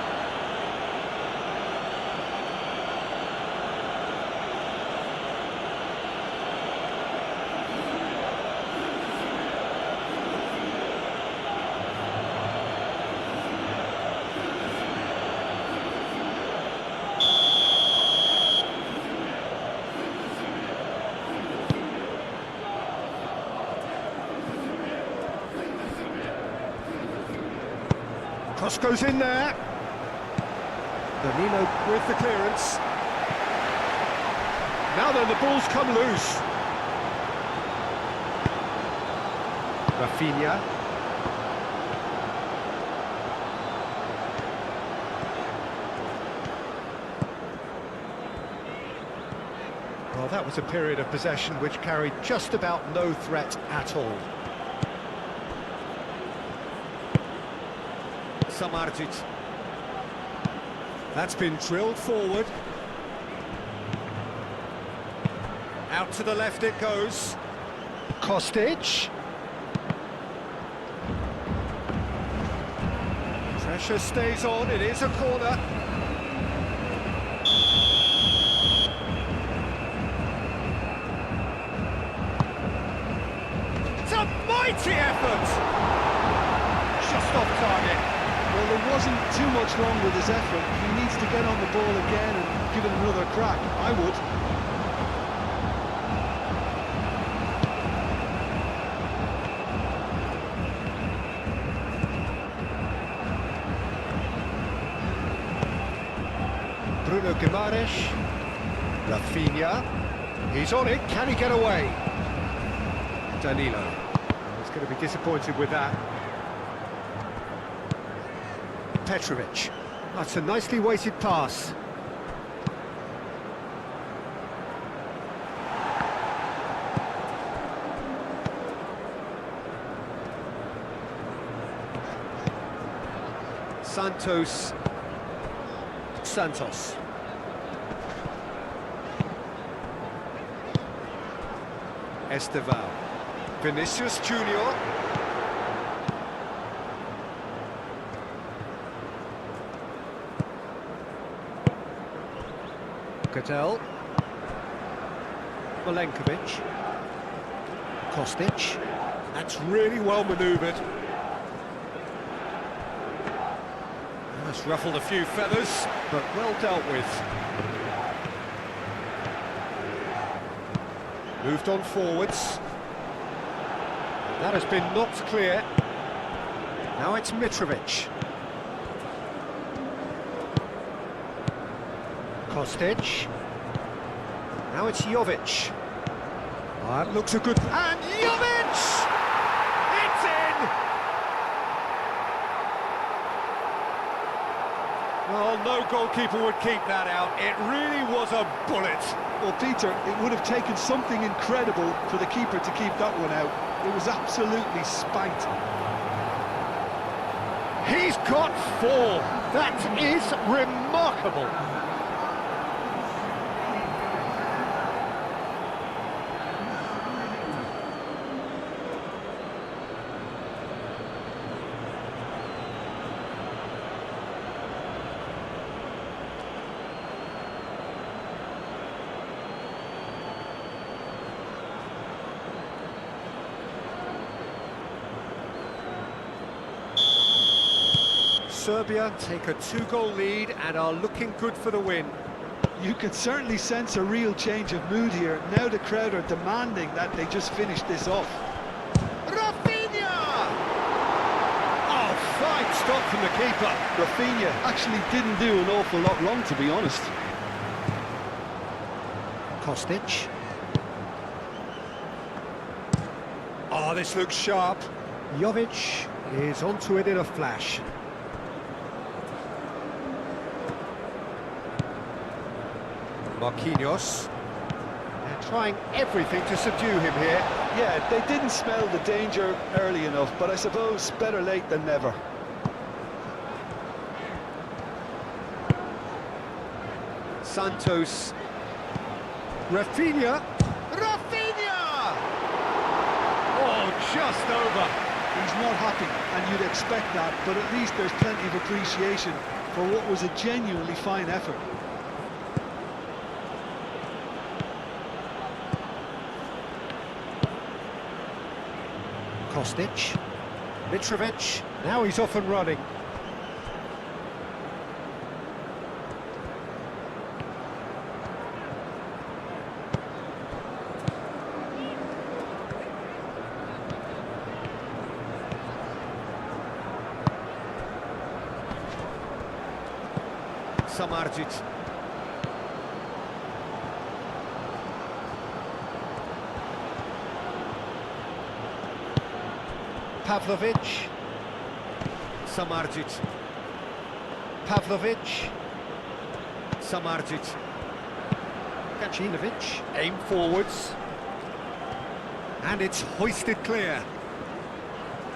Cross goes in there. Danilo with the clearance. Now then, the ball's come loose. Rafinha. Well, that was a period of possession which carried just about no threat at all. Samardzic. That's been drilled forward. Out to the left it goes. Kostic. Pressure stays on, it is a corner. It's a mighty effort! Just off target. Well, there wasn't too much wrong with his effort. He needs to get on the ball again and give it another crack. I would. Bruno Guimaraes. Rafinha. He's on it. Can he get away? Danilo. He's going to be disappointed with that. Petrovic. That's a nicely weighted pass. Santos. Esteval. Vinicius Junior. Cattell. Milenkovic. Kostic. That's really well manoeuvred. That's ruffled a few feathers, but well dealt with. Moved on forwards. That has been knocked clear. Now it's Mitrovic. Kostic. Now it's Jovic. That looks a good... And Jovic! It's in! Well, no goalkeeper would keep that out. It really was a bullet. Well, Peter, it would have taken something incredible for the keeper to keep that one out. It was absolutely spanked. He's got 4. That is remarkable. Serbia take a 2-goal lead and are looking good for the win. You can certainly sense a real change of mood here. Now the crowd are demanding that they just finish this off. Rafinha! Oh, fine stop from the keeper. Rafinha actually didn't do an awful lot wrong, to be honest. Kostic. Oh, this looks sharp. Jovic is onto it in a flash. Marquinhos. They're trying everything to subdue him here. Yeah, they didn't smell the danger early enough, but I suppose better late than never. Santos. Rafinha. Rafinha! Oh, just over. He's not happy, and you'd expect that, but at least there's plenty of appreciation for what was a genuinely fine effort. Kostic. Mitrovic. Now he's off and running. Samardzic. Pavlovic. Samardzic. Pavlovic. Samardzic. Gacinovic. Aim forwards. And it's hoisted clear.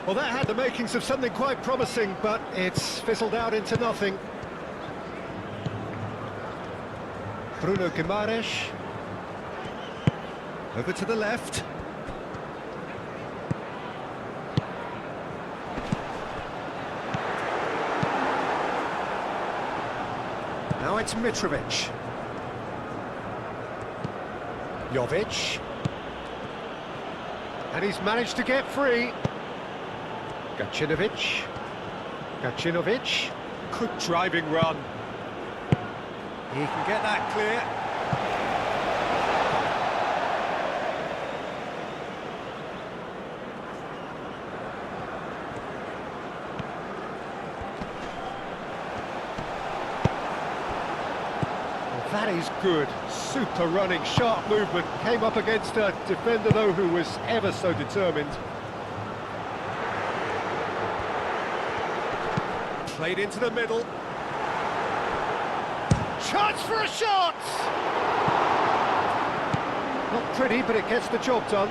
Well, that had the makings of something quite promising, but it's fizzled out into nothing. Bruno Guimaraes. Over to the left. Now it's Mitrovic. Jovic. And he's managed to get free. Gacinovic. Gacinovic. Good driving run. He can get that clear. Well, that is good. Super running, sharp movement. Came up against a defender, though, who was ever so determined. Played into the middle. Chance for a shot! Not pretty, but it gets the job done.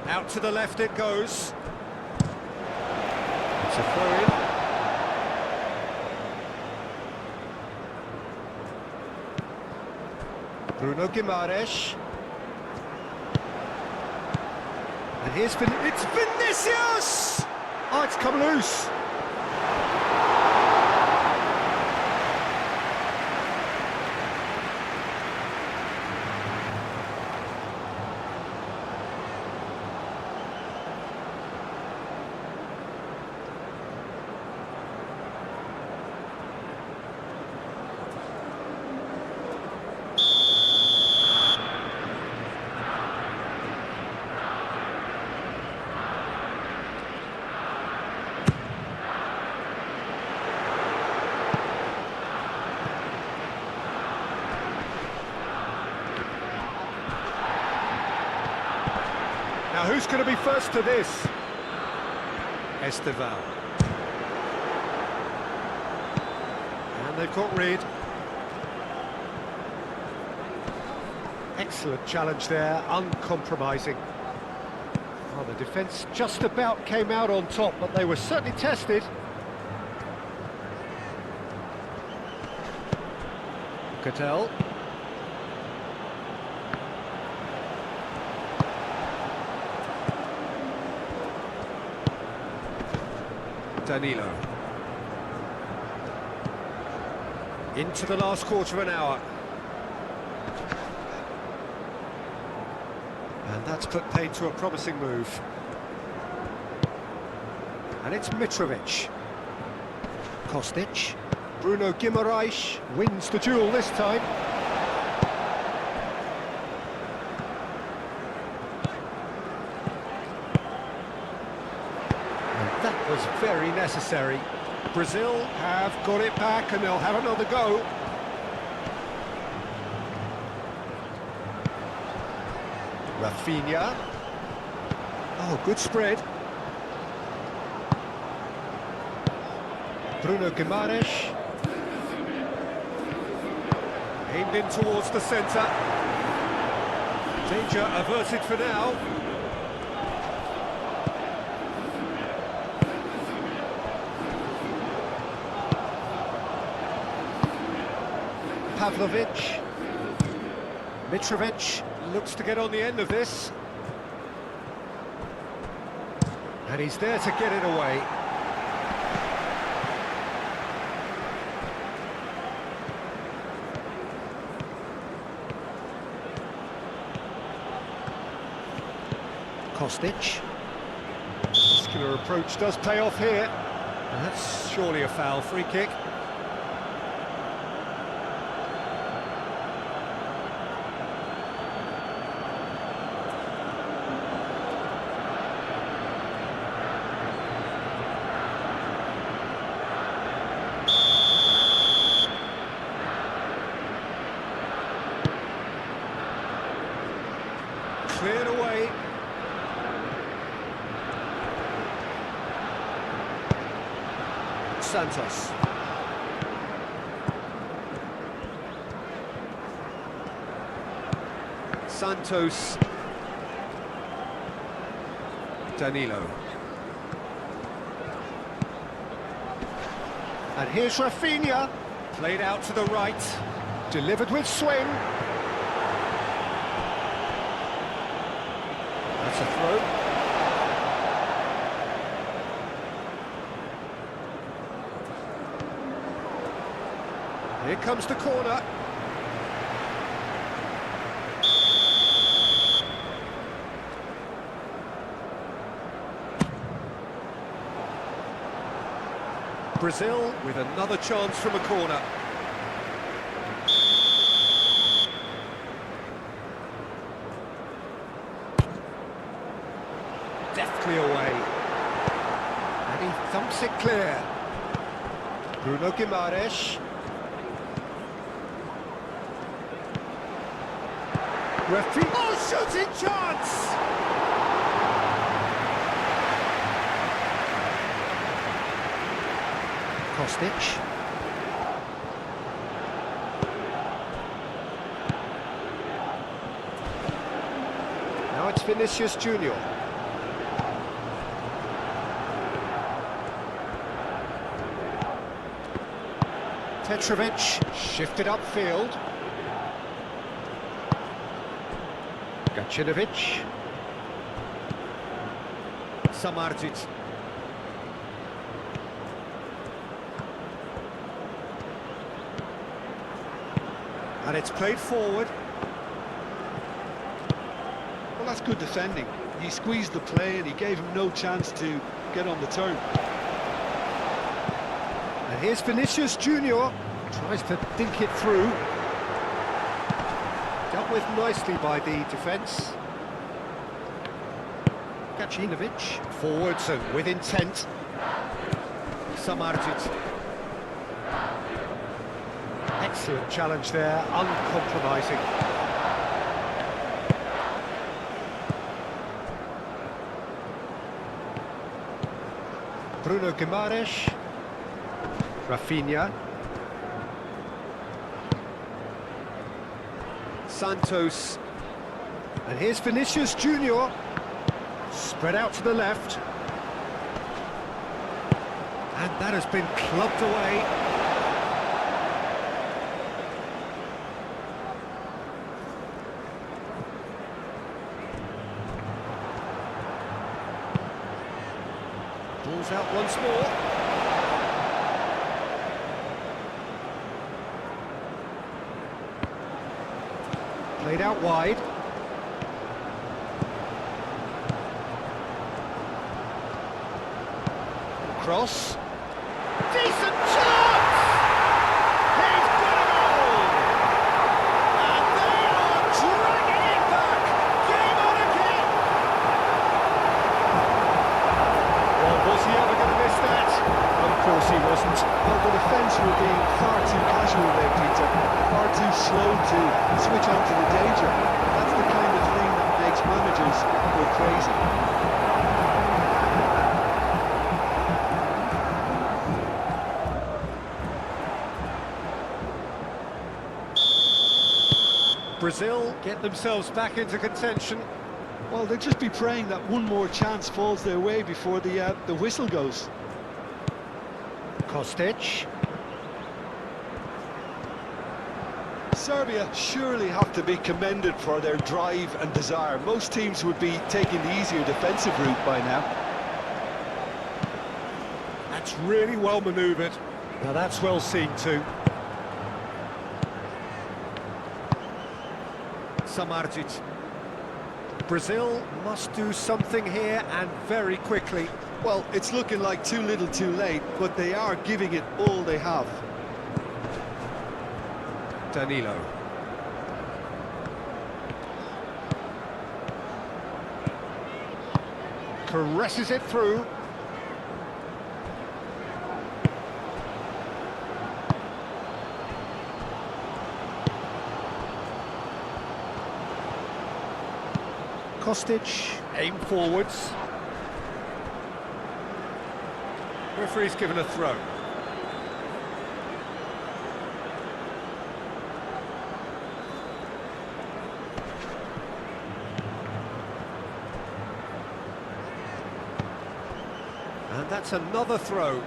Out to the left it goes. It's a throw-in. Bruno Guimaraes. And here's it's Vinicius! Oh, it's come loose. Now, who's going to be first to this? Esteval. And they've got Reed. Excellent challenge there, uncompromising. Well, the defence just about came out on top, but they were certainly tested. Cattell. Danilo. Into the last quarter of an hour. And that's put paid to a promising move. And it's Mitrovic. Kostic. Bruno Guimaraes wins the duel this time. And that was very necessary. Brazil have got it back and they'll have another go. Rafinha. Oh, good spread. Bruno Guimaraes. Aimed in towards the centre. Danger averted for now. Pavlovic. Mitrovic looks to get on the end of this. And he's there to get it away. Kostic. Muscular approach does pay off here. And that's surely a foul. Free kick. Cleared away. Santos. Santos. Danilo. And here's Rafinha. Played out to the right. Delivered with swing. That's a throw. Here comes the corner. Brazil with another chance from a corner. Deftly away. And he thumps it clear. Bruno Guimaraes. Rafinha. Oh, shooting chance! Kostic. Now it's Vinicius Junior. Petrovic shifted upfield. Gacinovic. Samardzic. And it's played forward. Well, that's good defending. He squeezed the play and he gave him no chance to get on the turn. And here's Vinicius Junior. Tries to dink it through. Dealt with nicely by the defence. Gacinovic. Forwards and with intent. Samardzic. Excellent challenge there, uncompromising. Bruno Guimaraes. Rafinha. Santos. And here's Vinicius Junior. Spread out to the left. And that has been clubbed away. Ball's out once more. Played out wide. Cross. Decent chance! He's got a goal! And they are dragging it back! Game on again! Well, was he ever going to miss that? Of course he wasn't. Well, the defence were being far too casual there, Peter. Far too slow to switch on to the danger. That's the kind of thing that makes managers go crazy. Brazil get themselves back into contention. Well, they'll just be praying that one more chance falls their way before the whistle goes. Kostic. Serbia surely have to be commended for their drive and desire. Most teams would be taking the easier defensive route by now. That's really well manoeuvred. Now that's well seen too. Samardzic. Brazil must do something here, and very quickly. Well, it's looking like too little too late, but they are giving it all they have. Danilo. Caresses it through. Kostic, aim forwards. Referee's given a throw. And that's another throw.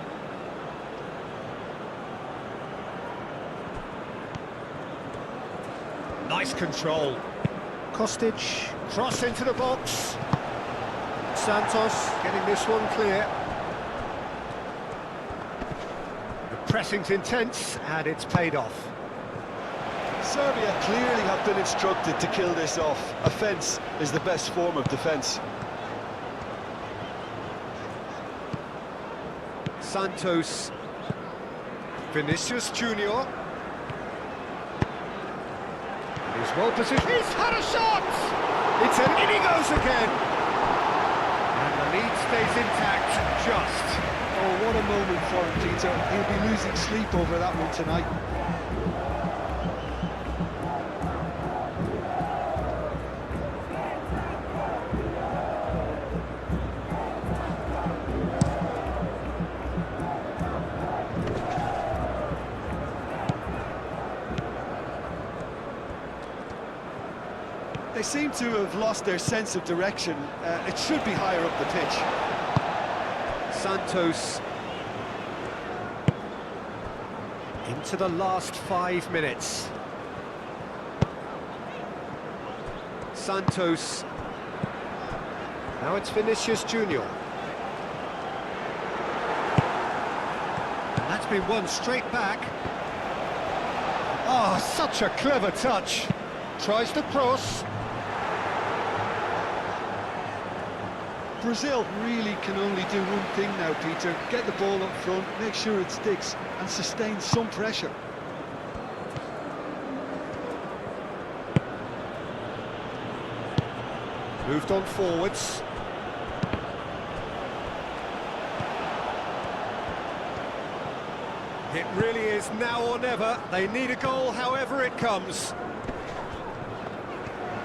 Nice control. Kostic, cross into the box. Santos getting this one clear. The pressing's intense, and it's paid off. Serbia clearly have been instructed to kill this off. Offence is the best form of defence. Santos. Vinicius Junior. He's well positioned. He's had a shot! It's in he goes again! And the lead stays intact, just. Oh, what a moment for him, Peter. He'll be losing sleep over that one tonight. They seem to have lost their sense of direction. It should be higher up the pitch. Santos. Into the last 5 minutes. Santos. Now it's Vinicius Junior. And that's been won straight back. Oh, such a clever touch. Tries to cross. Brazil really can only do one thing now, Peter. Get the ball up front, make sure it sticks, and sustain some pressure. Moved on forwards. It really is now or never. They need a goal however it comes.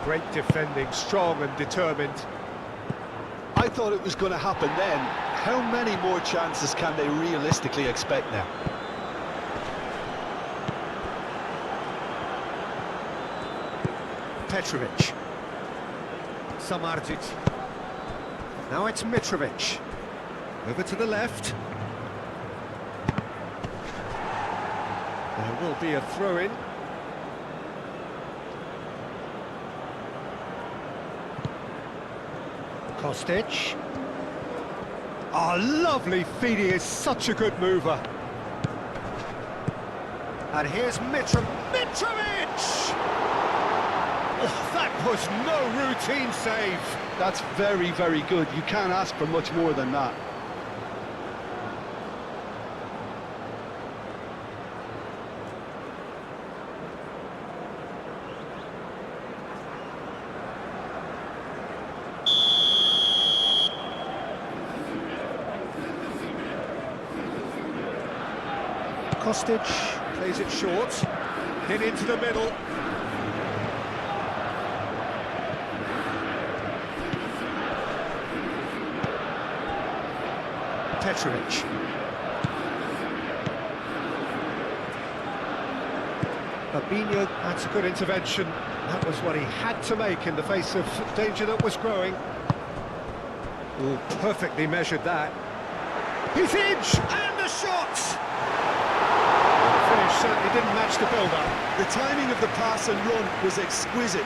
Great defending, strong and determined. I thought it was going to happen then. How many more chances can they realistically expect now? Petrovic. Samardzic. Now it's Mitrovic. Over to the left. There will be a throw-in. Kostic. Oh, lovely feed, he is such a good mover. And here's Mitrovic! was no routine save. That's very, very good. You can't ask for much more than that. Kostic plays it short, hit into the middle. Petrovic. Fabinho, that's a good intervention. That was what he had to make in the face of danger that was growing. Oh, perfectly measured that. He's in, and the shot! The finish certainly didn't match the build-up. The timing of the pass and run was exquisite.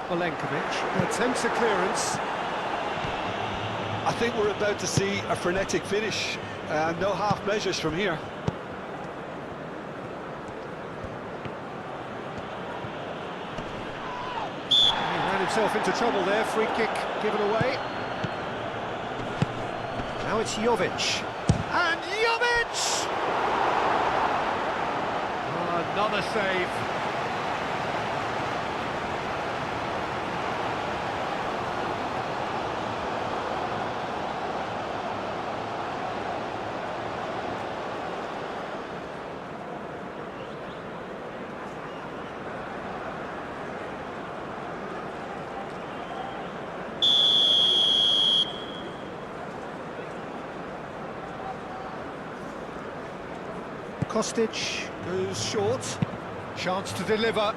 Milenkovic attempts a clearance. I think we're about to see a frenetic finish. No half measures from here. He ran himself into trouble there, free kick given away. Now it's Jovic. And Jovic! Oh, another save. Kostic goes short, chance to deliver.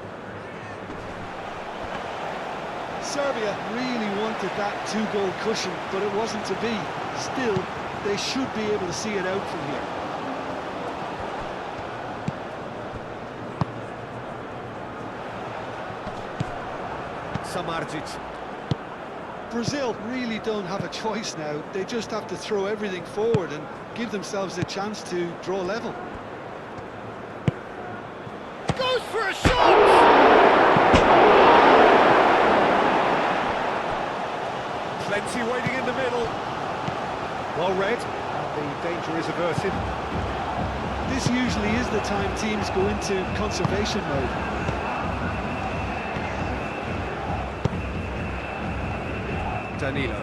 Serbia really wanted that two-goal cushion, but it wasn't to be. Still, they should be able to see it out from here. Samardzic. Brazil really don't have a choice now. They just have to throw everything forward and give themselves a chance to draw level. Goes for a shot! Plenty waiting in the middle. Well read, and the danger is averted. This usually is the time teams go into conservation mode. Danilo.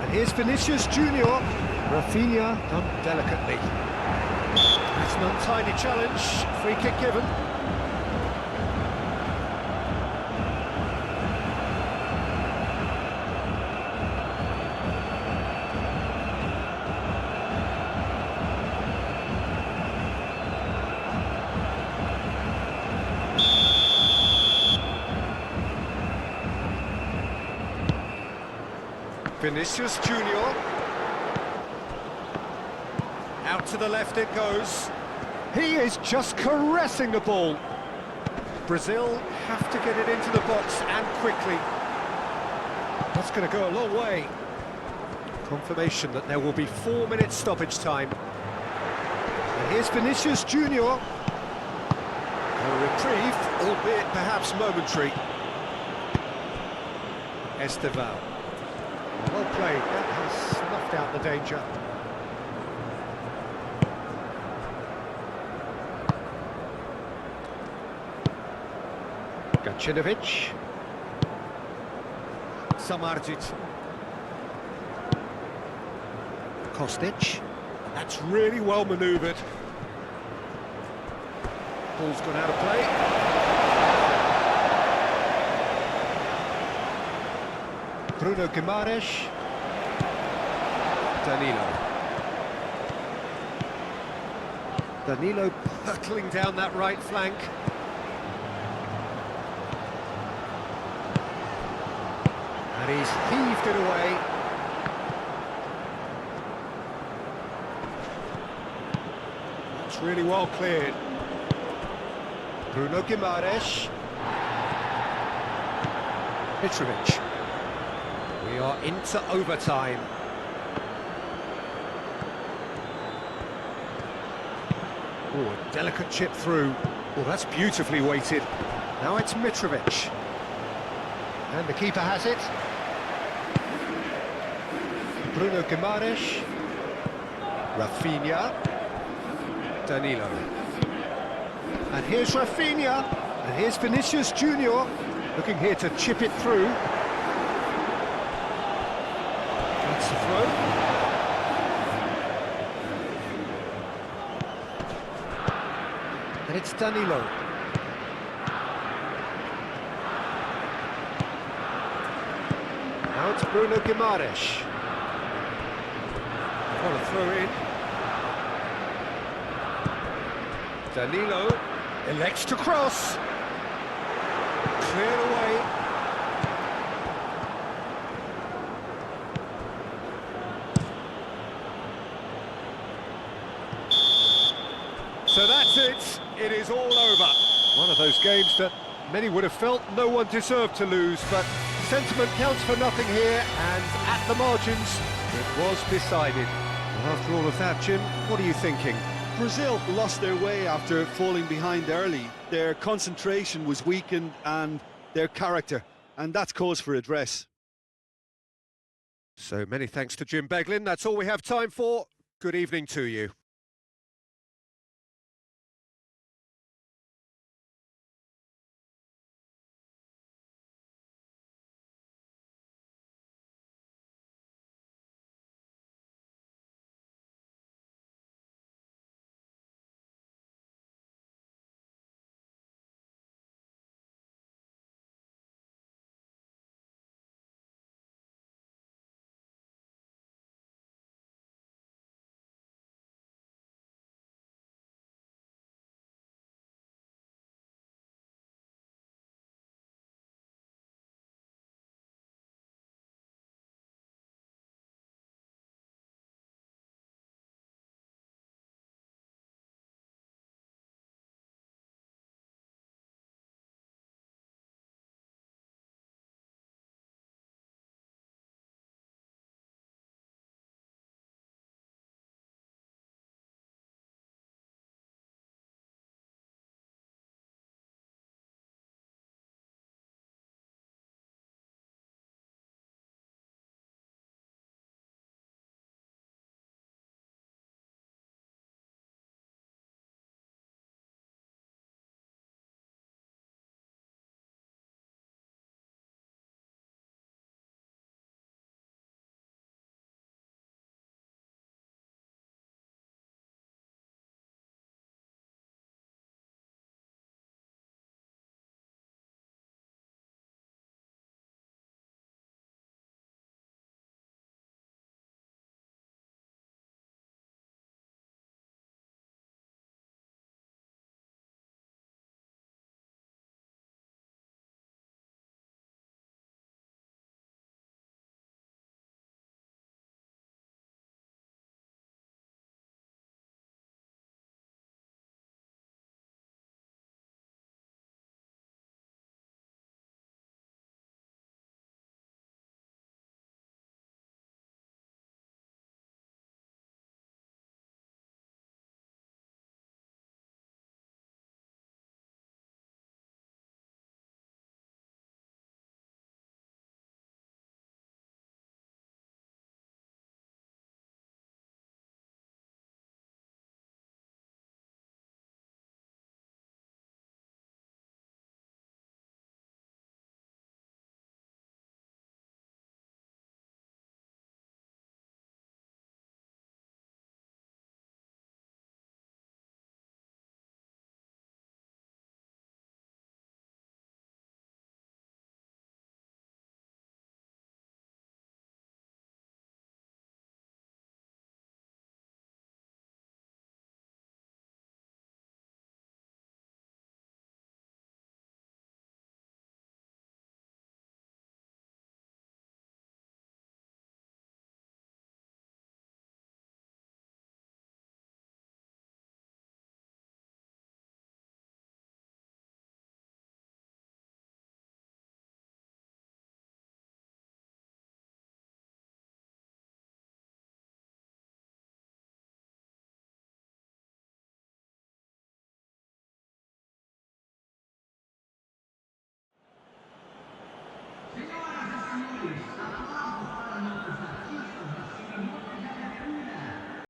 And here's Vinicius Junior. Rafinha done delicately. That's an untidy challenge. Free kick given. Vinicius Junior. Out to the left it goes. He is just caressing the ball. Brazil have to get it into the box and quickly. That's going to go a long way. Confirmation that there will be 4 minutes stoppage time. And here's Vinicius Junior. A reprieve, albeit perhaps momentary. Esteval. Well played, that has snuffed out the danger. Gacinovic. Samardzic. Kostic. That's really well manoeuvred. Ball's gone out of play. Bruno Guimaraes. Danilo hurtling down that right flank. And he's heaved it away. That's really well cleared. Bruno Guimaraes. Mitrovic. We are into overtime. Oh, a delicate chip through. Oh, that's beautifully weighted. Now it's Mitrovic. And the keeper has it. Bruno Guimaraes. Rafinha. Danilo. And here's Rafinha. And here's Vinicius Junior. Looking here to chip it through. That's the throw. And it's Danilo. Now it's Bruno Guimaraes. What a throw in. Danilo elects to cross. Cleared away. So that's it. It is all over. One of those games that many would have felt no one deserved to lose, but sentiment counts for nothing here, and at the margins, it was decided. Well, after all of that, Jim, what are you thinking? Brazil lost their way after falling behind early. Their concentration was weakened and their character, and that's cause for address. So many thanks to Jim Beglin. That's all we have time for. Good evening to you.